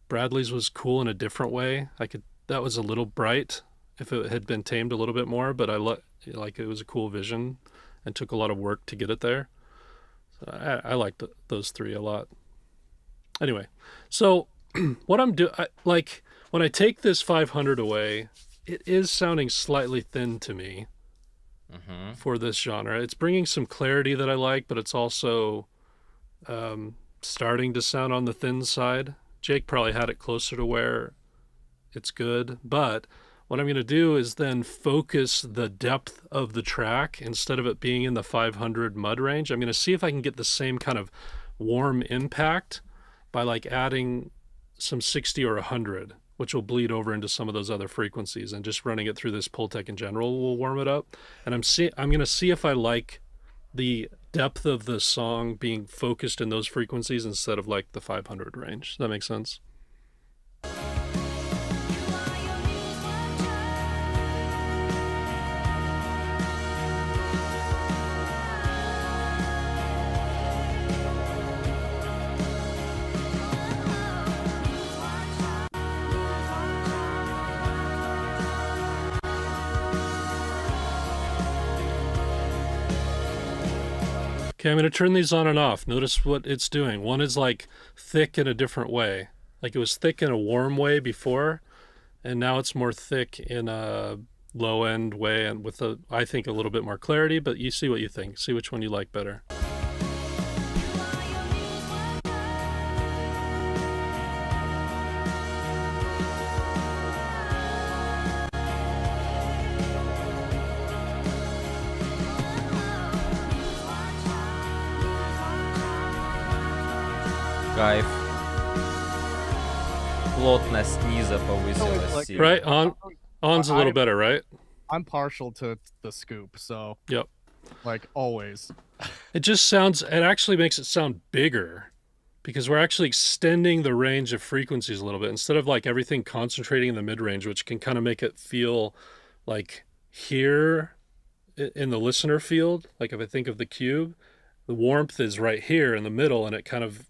Bradley's was cool in a different way. That was a little bright if it had been tamed a little bit more, but like it was a cool vision and took a lot of work to get it there. So I liked those three a lot. Anyway, so what I'm doing, like when I take this 500 away, it is sounding slightly thin to me for this genre. It's bringing some clarity that I like, but it's also starting to sound on the thin side. Jake probably had it closer to where it's good, but what I'm going to do is then focus the depth of the track instead of it being in the 500 mud range. I'm going to see if I can get the same kind of warm impact by like adding some 60 or 100, which will bleed over into some of those other frequencies, and just running it through this Pultec in general will warm it up. And I'm going to see if I like the depth of the song being focused in those frequencies instead of like the 500 range. Does that make sense? Okay, I'm going to turn these on and off. Notice what it's doing. One is like thick in a different way. Like it was thick in a warm way before, and now it's more thick in a low end way and with I think a little bit more clarity, but you see what you think. See which one you like better. Кайф. Плотность низа повысилась сильно. Right? On's a little better, right? I'm partial to the scoop, so Yep. like always. It actually makes it sound bigger because we're actually extending the range of frequencies a little bit instead of like everything concentrating in the mid-range, which can kind of make it feel like here in the listener field. Like if I think of the cube, the warmth is right here in the middle, and it kind of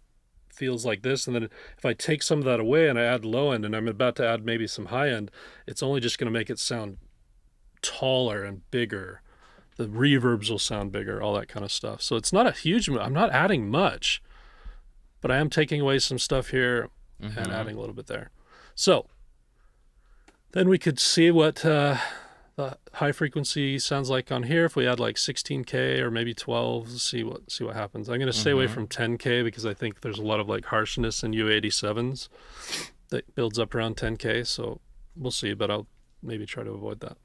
feels like this. And then if I take some of that away and I add low end, and I'm about to add maybe some high end, it's only just going to make it sound taller and bigger. The reverbs will sound bigger, all that kind of stuff. So it's not a huge, I'm not adding much, but I am taking away some stuff here and adding a little bit there. So then we could see what the high frequency sounds like on here. If we add like 16K or maybe 12, see what happens. I'm going to stay away from 10K because I think there's a lot of like harshness in U87s that builds up around 10K. So we'll see, but I'll maybe try to avoid that.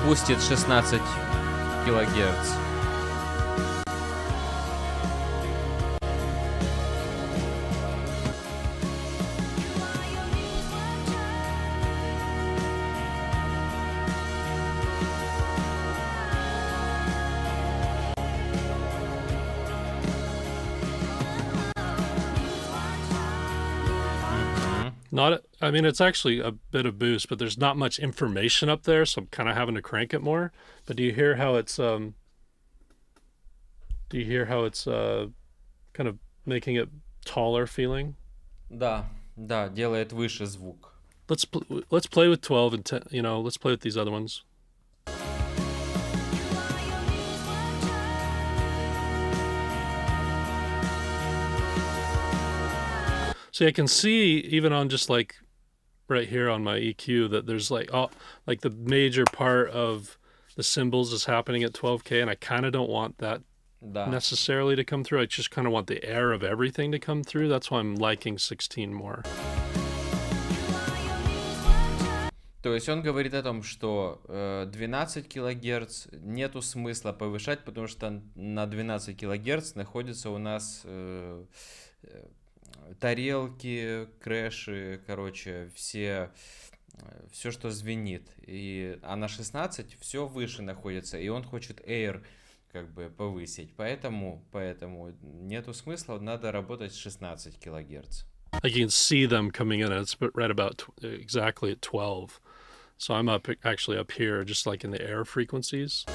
Пустит 16 килогерц. It's actually a bit of boost, but there's not much information up there, so I'm kind of having to crank it more. But do you hear how it's kind of making it taller feeling? Да, делает выше звук. Let's play with 12 and 10, let's play with these other ones. See, I can see even on just like right here on my EQ that there's like the major part of the cymbals is happening at 12K, and I kind of don't want that necessarily to come through. I just kind of want the air of everything to come through. That's why I'm liking 16 more. То есть он говорит о том, что 12 килогерц нету смысла повышать, потому что на 12 килогерц находятся у нас тарелки, крэши, короче, все, что звенит. А на 16 все выше находится, и он хочет air как бы повысить. Поэтому нету смысла, надо работать с 16 килогерц. Like you can see them coming in. It's right about exactly at 12. So I'm actually up here, just like in the air frequencies.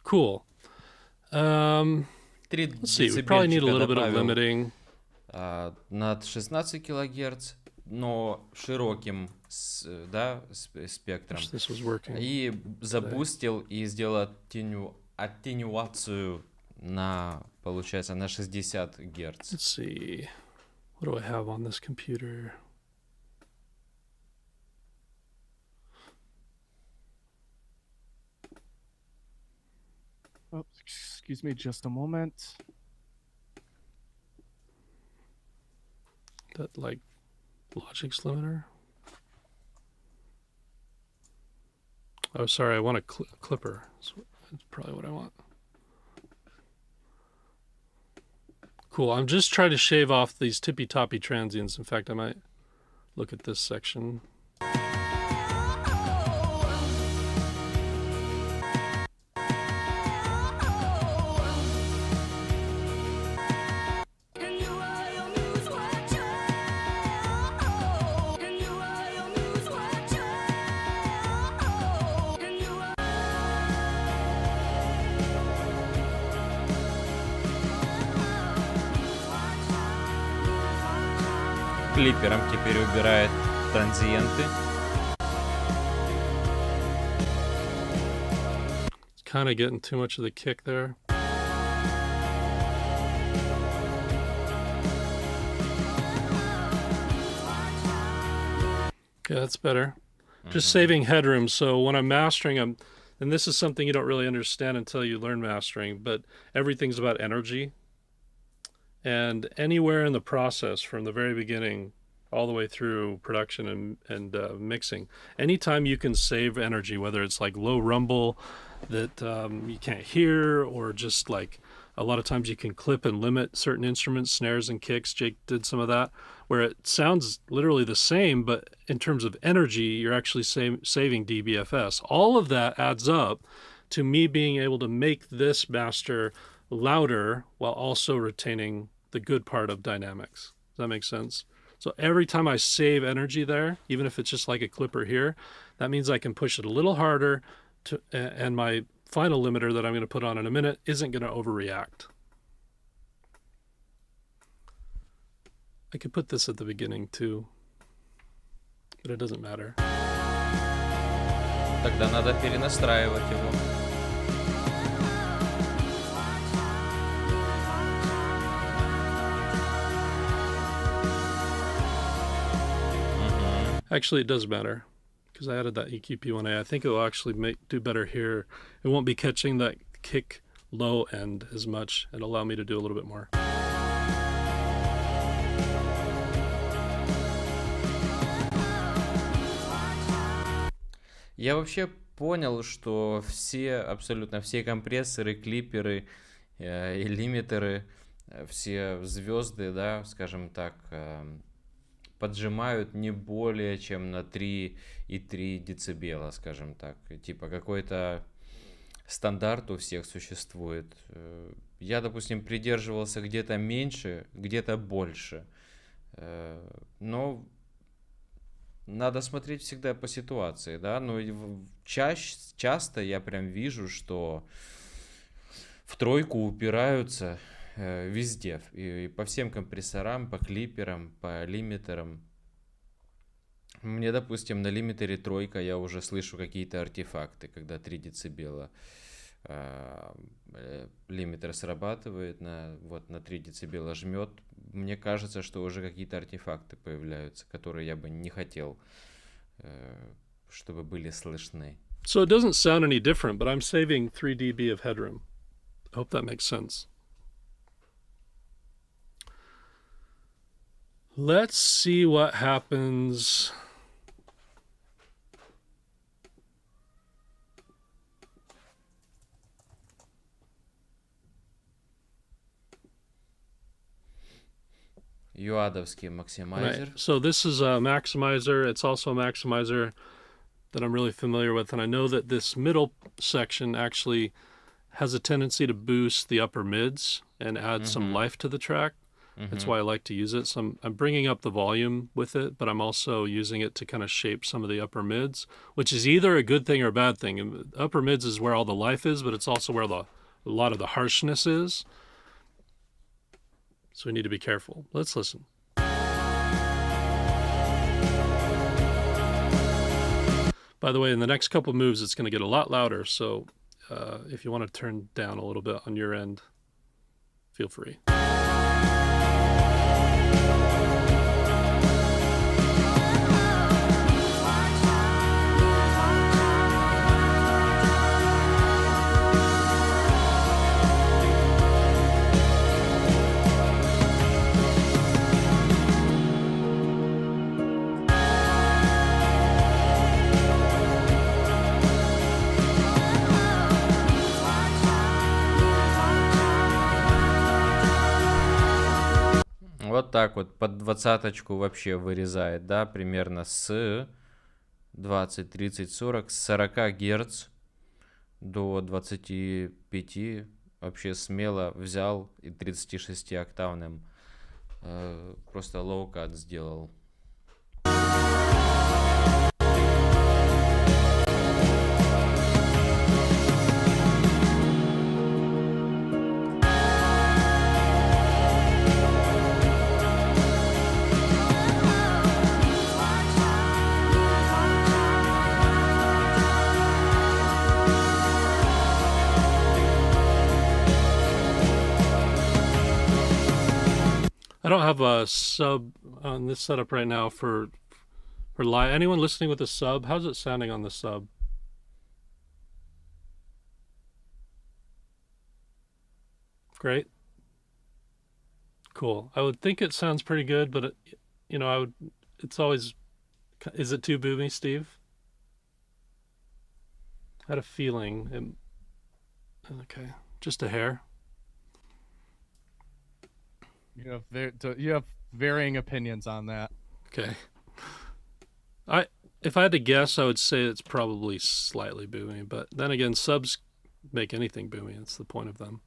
Cool. Let's see, we probably need a little bit of limiting. Над 16 килогерц, но широким спектром. И забустил и сделал аттенюацию на, получается, на 60 герц. Let's see. What do I have on this computer? Oh, excuse me just a moment. That like Logic's limiter? Oh, sorry, I want a clipper. That's probably what I want. Cool, I'm just trying to shave off these tippy-toppy transients. In fact, I might look at this section. Клипером теперь убирает транзиенты. It's kind of getting too much of the kick there. Okay, that's better. Just saving headroom. So when I'm mastering, and this is something you don't really understand until you learn mastering, but everything's about energy. And anywhere in the process, from the very beginning all the way through production and mixing, anytime you can save energy, whether it's like low rumble that you can't hear, or just like a lot of times you can clip and limit certain instruments, snares and kicks. Jake did some of that, where it sounds literally the same, but in terms of energy, you're actually saving dBFS. All of that adds up to me being able to make this master louder while also retaining the good part of dynamics. Does that make sense? So every time I save energy there, even if it's just like a clipper here, that means I can push it a little harder and my final limiter that I'm going to put on in a minute isn't going to overreact. I could put this at the beginning too, but it doesn't matter. Тогда надо перенастраивать его. Actually, it does matter, because I added that EQP1A. I think it will actually do better here. It won't be catching that kick low end as much and allow me to do a little bit more. Я вообще понял, что абсолютно все компрессоры, клиперы и лимитеры, все звезды, да, скажем так, поджимают не более чем на 3,3 децибела, скажем так. Типа какой-то стандарт у всех существует. Я, допустим, придерживался где-то меньше, где-то больше. Но надо смотреть всегда по ситуации, да. Но часто я прям вижу, что в тройку упираются везде, и по всем компрессорам, по клиперам, по лимитерам. Мне, допустим, на лимитере тройка я уже слышу какие-то артефакты, когда 3 децибела лимитер срабатывает, на 3 децибела жмет. Мне кажется, что уже какие-то артефакты появляются, которые я бы не хотел, чтобы были слышны. So it doesn't sound any different, but I'm saving 3 dB of headroom. I hope that makes sense. Let's see what happens. Юадовский максимайзер. Right. So this is a maximizer. It's also a maximizer that I'm really familiar with, and I know that this middle section actually has a tendency to boost the upper mids and add some life to the track. That's why I like to use it. So I'm bringing up the volume with it, but I'm also using it to kind of shape some of the upper mids, which is either a good thing or a bad thing. And upper mids is where all the life is, but it's also where a lot of the harshness is. So we need to be careful. Let's listen. By the way, in the next couple moves, it's going to get a lot louder. So if you want to turn down a little bit on your end, feel free. Вот так вот под двадцаточку вообще вырезает, да, примерно с 20, 30, 40, с 40 Гц до 25 вообще смело взял и 36-октавным просто лоу-кат сделал. I don't have a sub on this setup right now for live. Anyone listening with a sub? How's it sounding on the sub? Great. Cool. I would think it sounds pretty good, but it's always, is it too boomy, Steve? I had a feeling. Okay. Just a hair. You have varying opinions on that. Okay. If I had to guess, I would say it's probably slightly boomy, but then again, subs make anything boomy. That's the point of them.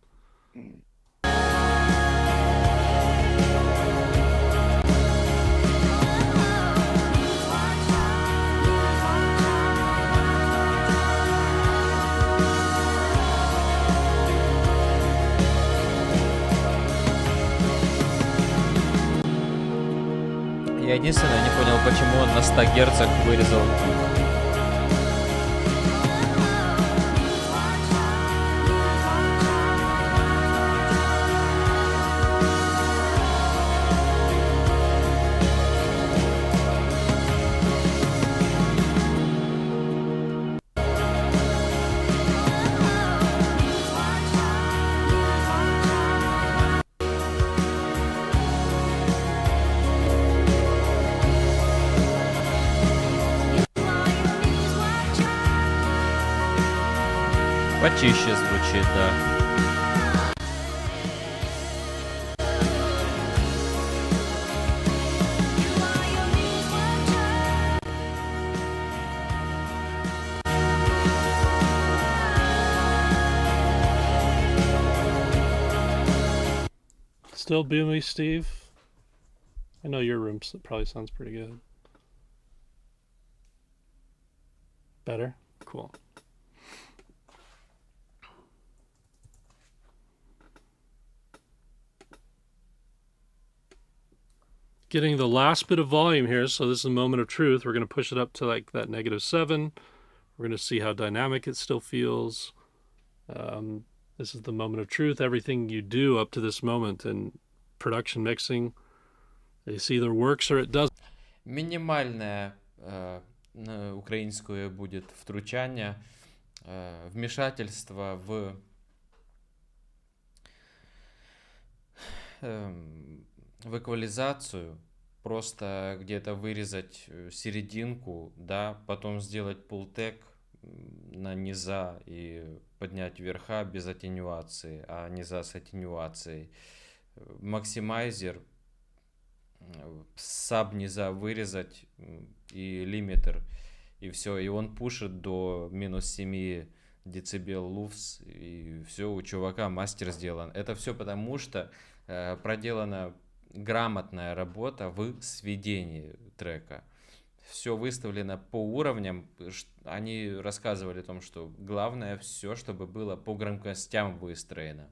Я единственное не понял, почему он на 100 герцах вырезал кик. Почище звучит, да. Still boomy, Steve? I know your room probably sounds pretty good. Better? Cool. Getting the last bit of volume here, so this is a moment of truth. We're going to push it up to like that -7. We're going to see how dynamic it still feels. This is the moment of truth. Everything you do up to this moment in production mixing, it either works or it doesn't. Минимальное украинское будет втручання, вмешательство в эквализацию, просто где-то вырезать серединку, да, потом сделать пултек на низа и поднять верха без аттенюации, а низа с аттенюацией. Максимайзер, саб низа вырезать и лимитер и все, и он пушит до минус 7 децибел луфс, и все, у чувака мастер сделан. Это все потому, что проделана грамотная работа в сведении трека. Все выставлено по уровням. Они рассказывали о том, что главное все, чтобы было по громкостям выстроено.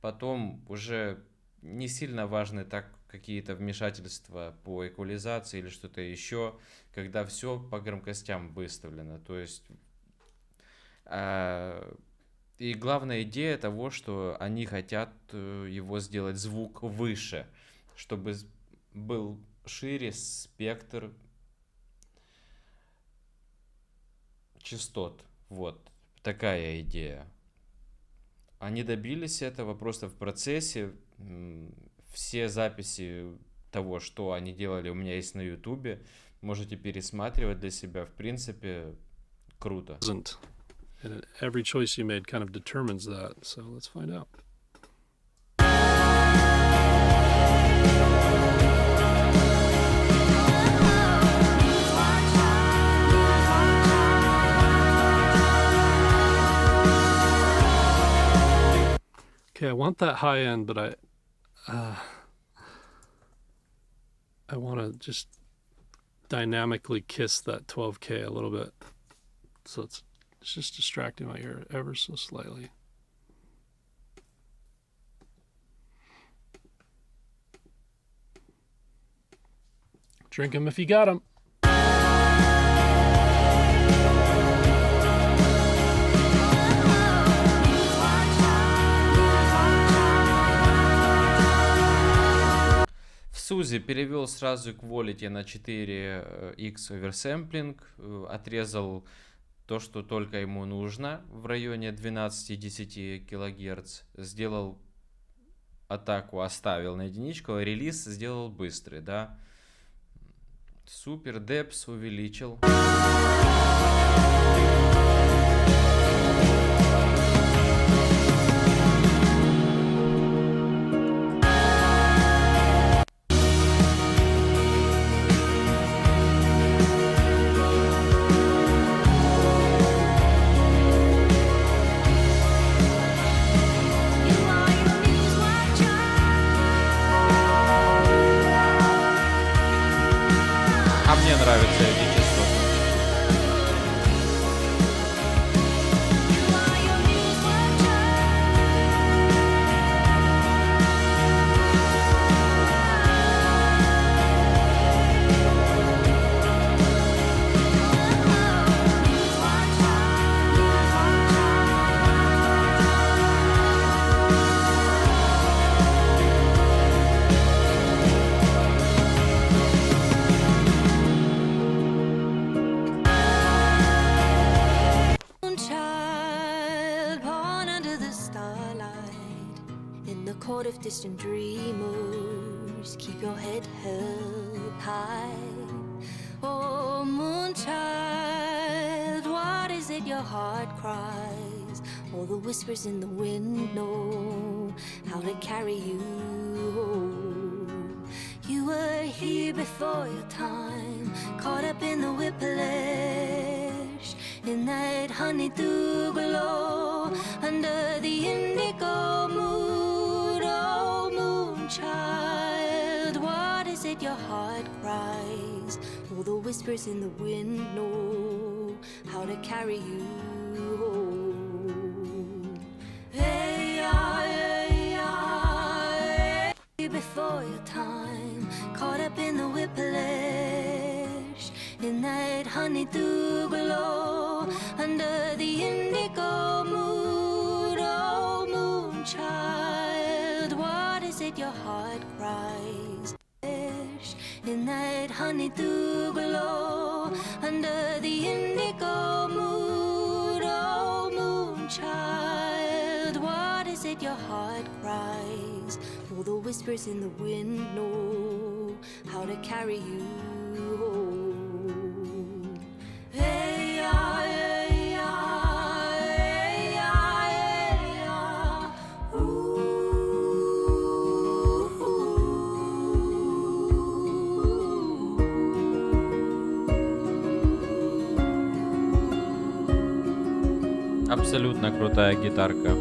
Потом уже не сильно важны так какие-то вмешательства по эквализации или что-то еще, когда все по громкостям выставлено. То есть и главная идея того, что они хотят его сделать звук выше, чтобы был шире спектр частот. Вот такая идея. Они добились этого просто в процессе. Все записи того, что они делали, у меня есть на Ютубе. Можете пересматривать для себя. В принципе, круто. And every choice you made kind of determines that. So let's find out. Okay, I want that high end, but I want to just dynamically kiss that 12K a little bit. So it's just distracting my ear ever so slightly. Drink 'em if you got 'em. В Сузе перевел сразу quality на 4x оверсэмплинг, отрезал то, что только ему нужно, в районе 12-10 кГц. Сделал атаку, оставил на единичку, а релиз сделал быстрый, да. Супер, депс увеличил. А мне нравятся эти частоты. Of distant dreamers, keep your head held high. Oh, moonchild, what is it your heart cries? All the whispers in the wind know how to carry you home. You were here before your time, caught up in the whiplash, in that honeydew glow, under the indigo moon. Child, what is it your heart cries? All the whispers in the wind know how to carry you home. Hey, before your time, caught up in the whiplash, in that honeydew glow, under the indigo moon. Oh, moonchild, what is it your heart cries? In that honeydew glow, under the indigo moon. Oh, moonchild, what is it your heart cries? All the whispers in the wind know how to carry you home. Hey, Абсолютно крутая гитарка.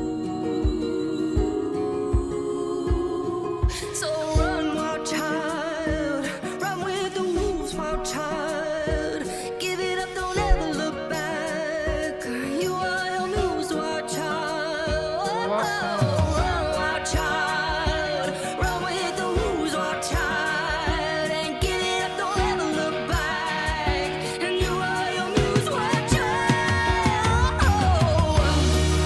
So run, wild child, run with the wolves, wild child. Give it up, don't ever look back. You are your muse, wild child. Run, wild child, run with the wolves, wild child. And give it up, don't ever look back. And you are your muse, wild child. You are your muse, wild child.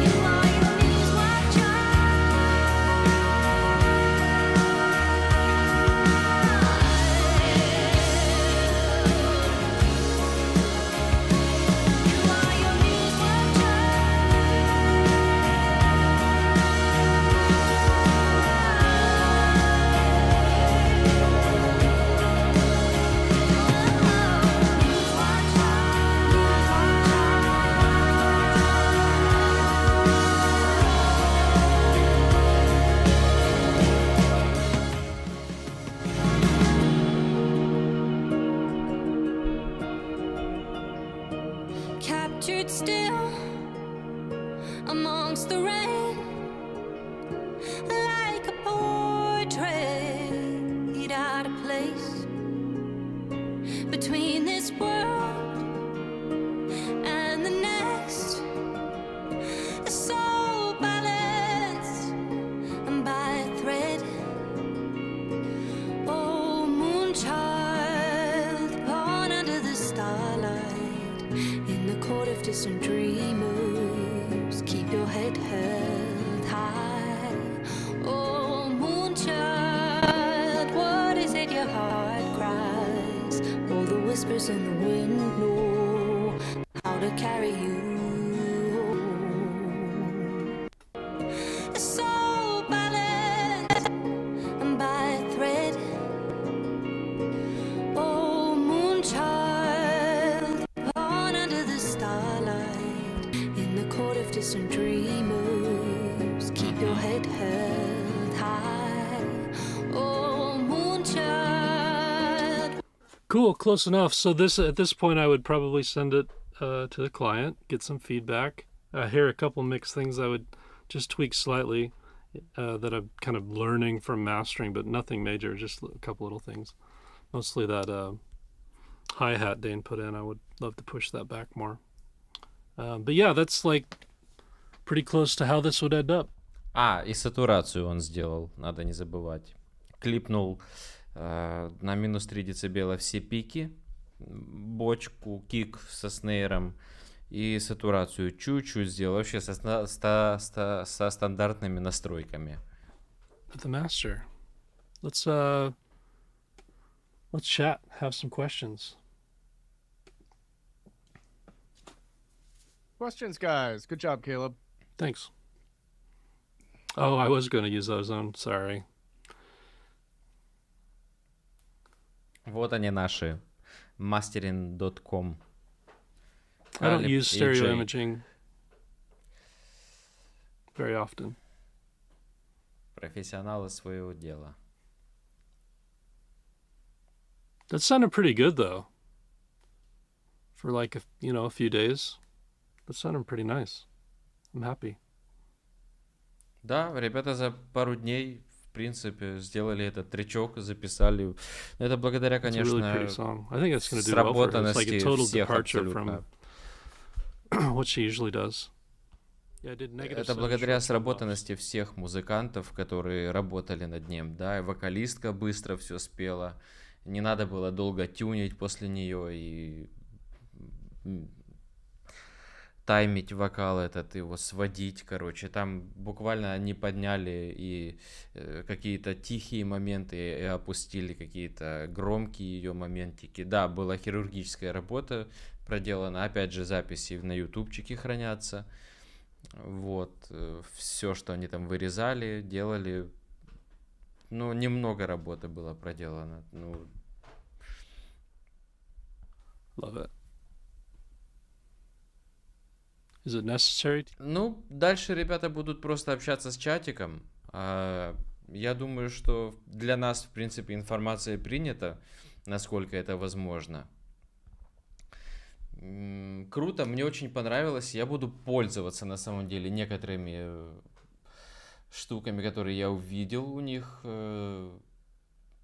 You are your muse, wild captured still amongst the rain, like a portrait out of place between this world and the next. A soul balanced by a thread. Oh, moonchild, born under the starlight, in the court of distant dreamers, keep your head held high. Oh, moonchild, what is it your heart cries? All the whispers in the wind know how to carry you. A soul balanced by a thread. Oh, moonchild, born under the starlight, in the court of distant dreamers, keep your head held high. Oh, moonchild. Cool, close enough. So this at this point, I would probably send it to the client, get some feedback. Hear a couple mixed things I would just tweak slightly that I'm kind of learning from mastering, but nothing major, just a couple little things. Mostly that hi-hat Dane put in. I would love to push that back more. But yeah, that's like pretty close to how this would end up. И сатурацию он сделал, надо не забывать. Клипнул на минус 3 дБ все пики, бочку, кик со снейром и сатурацию чуть-чуть сделал, вообще со стандартными настройками. With the master. Let's chat, have some questions. Questions, guys. Good job, Caleb. Thanks. Oh, I was going to use Ozone. Sorry. Вот они наши. Мастеринг.com. I don't use stereo AJ. imaging very often. Профессионалы своего дела. That sounded pretty good though. For like a few days. That sounded pretty nice. I'm happy. Да, ребята за пару дней, в принципе, сделали этот тречок, записали. Это благодаря, It's a really конечно, pretty song. I think it's going to do well for her. It's like a сработанности total всех departure абсолютно. from what she usually does. Yeah, I did negative Это 7 благодаря short-term сработанности всех музыкантов, которые работали над ним, да, и вокалистка быстро все спела, не надо было долго тюнить после нее и таймить вокал этот, его сводить, короче, там буквально они подняли и какие-то тихие моменты и опустили какие-то громкие ее моментики. Да, была хирургическая работа проделана, опять же записи на ютубчике хранятся. Вот, все, что они там вырезали, делали, ну, немного работы было проделано. Ну, Love it. Is it necessary? ну, дальше ребята будут просто общаться с чатиком. Я думаю, что для нас, в принципе, информация принята, насколько это возможно. Круто, мне очень понравилось. Я буду пользоваться на самом деле некоторыми штуками, которые я увидел у них.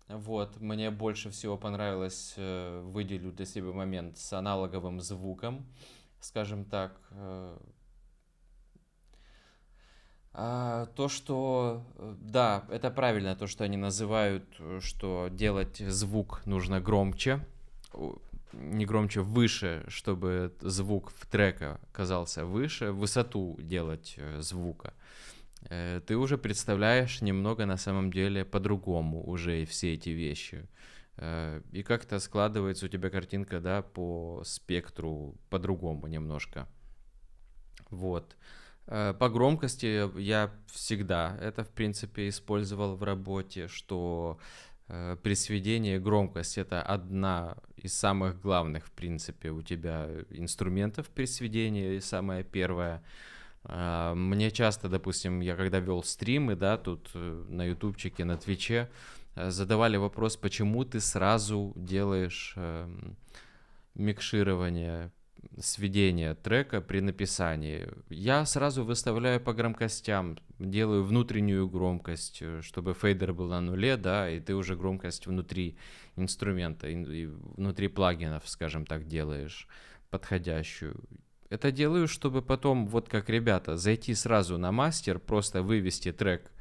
Вот, мне больше всего понравилось, выделю для себя момент с аналоговым звуком, скажем так. То, что, да, это правильно, то, что они называют, что делать звук нужно громче, не громче, выше, чтобы звук в трека казался выше, высоту делать звука. Ты уже представляешь немного на самом деле по-другому уже и все эти вещи. И как-то складывается у тебя картинка, да, по спектру по-другому немножко. Вот. По громкости я всегда это, в принципе, использовал в работе, что при сведении громкость — это одна из самых главных, в принципе, у тебя инструментов при сведении, самая первая. Мне часто, допустим, я когда вел стримы, да, тут на ютубчике, на твиче, задавали вопрос, почему ты сразу делаешь микширование, сведение трека при написании. Я сразу выставляю по громкостям, делаю внутреннюю громкость, чтобы фейдер был на нуле, да, и ты уже громкость внутри инструмента, и внутри плагинов, скажем так, делаешь подходящую. Это делаю, чтобы потом, вот как ребята, зайти сразу на мастер, просто вывести трек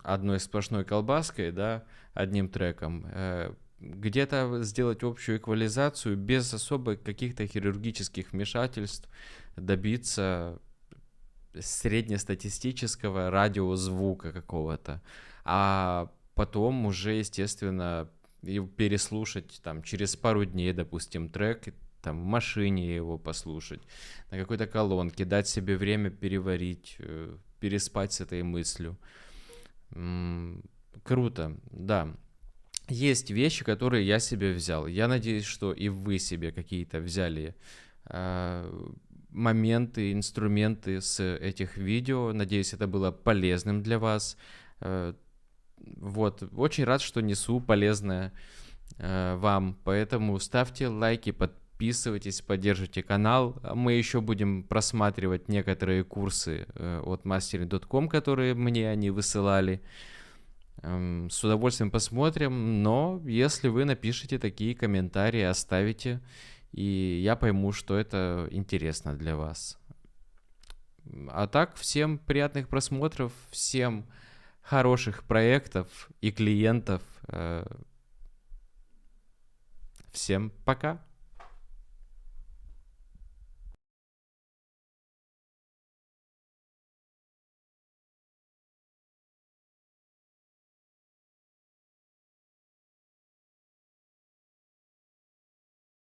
одной сплошной колбаской, да, одним треком, где-то сделать общую эквализацию без особо каких-то хирургических вмешательств, добиться среднестатистического радиозвука какого-то, а потом уже, естественно, переслушать там через пару дней, допустим, трек, там в машине его послушать, на какой-то колонке, дать себе время переварить, переспать с этой мыслью. Круто, да. Есть вещи, которые я себе взял. Я надеюсь, что и вы себе какие-то взяли моменты, инструменты с этих видео. Надеюсь, это было полезным для вас. Вот, очень рад, что несу полезное вам. Поэтому ставьте лайки, подписывайтесь, поддержите канал. Мы еще будем просматривать некоторые курсы от мастеринг.com, которые мне они высылали. С удовольствием посмотрим, но если вы напишите такие комментарии, оставите, и я пойму, что это интересно для вас. А так, всем приятных просмотров, всем хороших проектов и клиентов. Всем пока!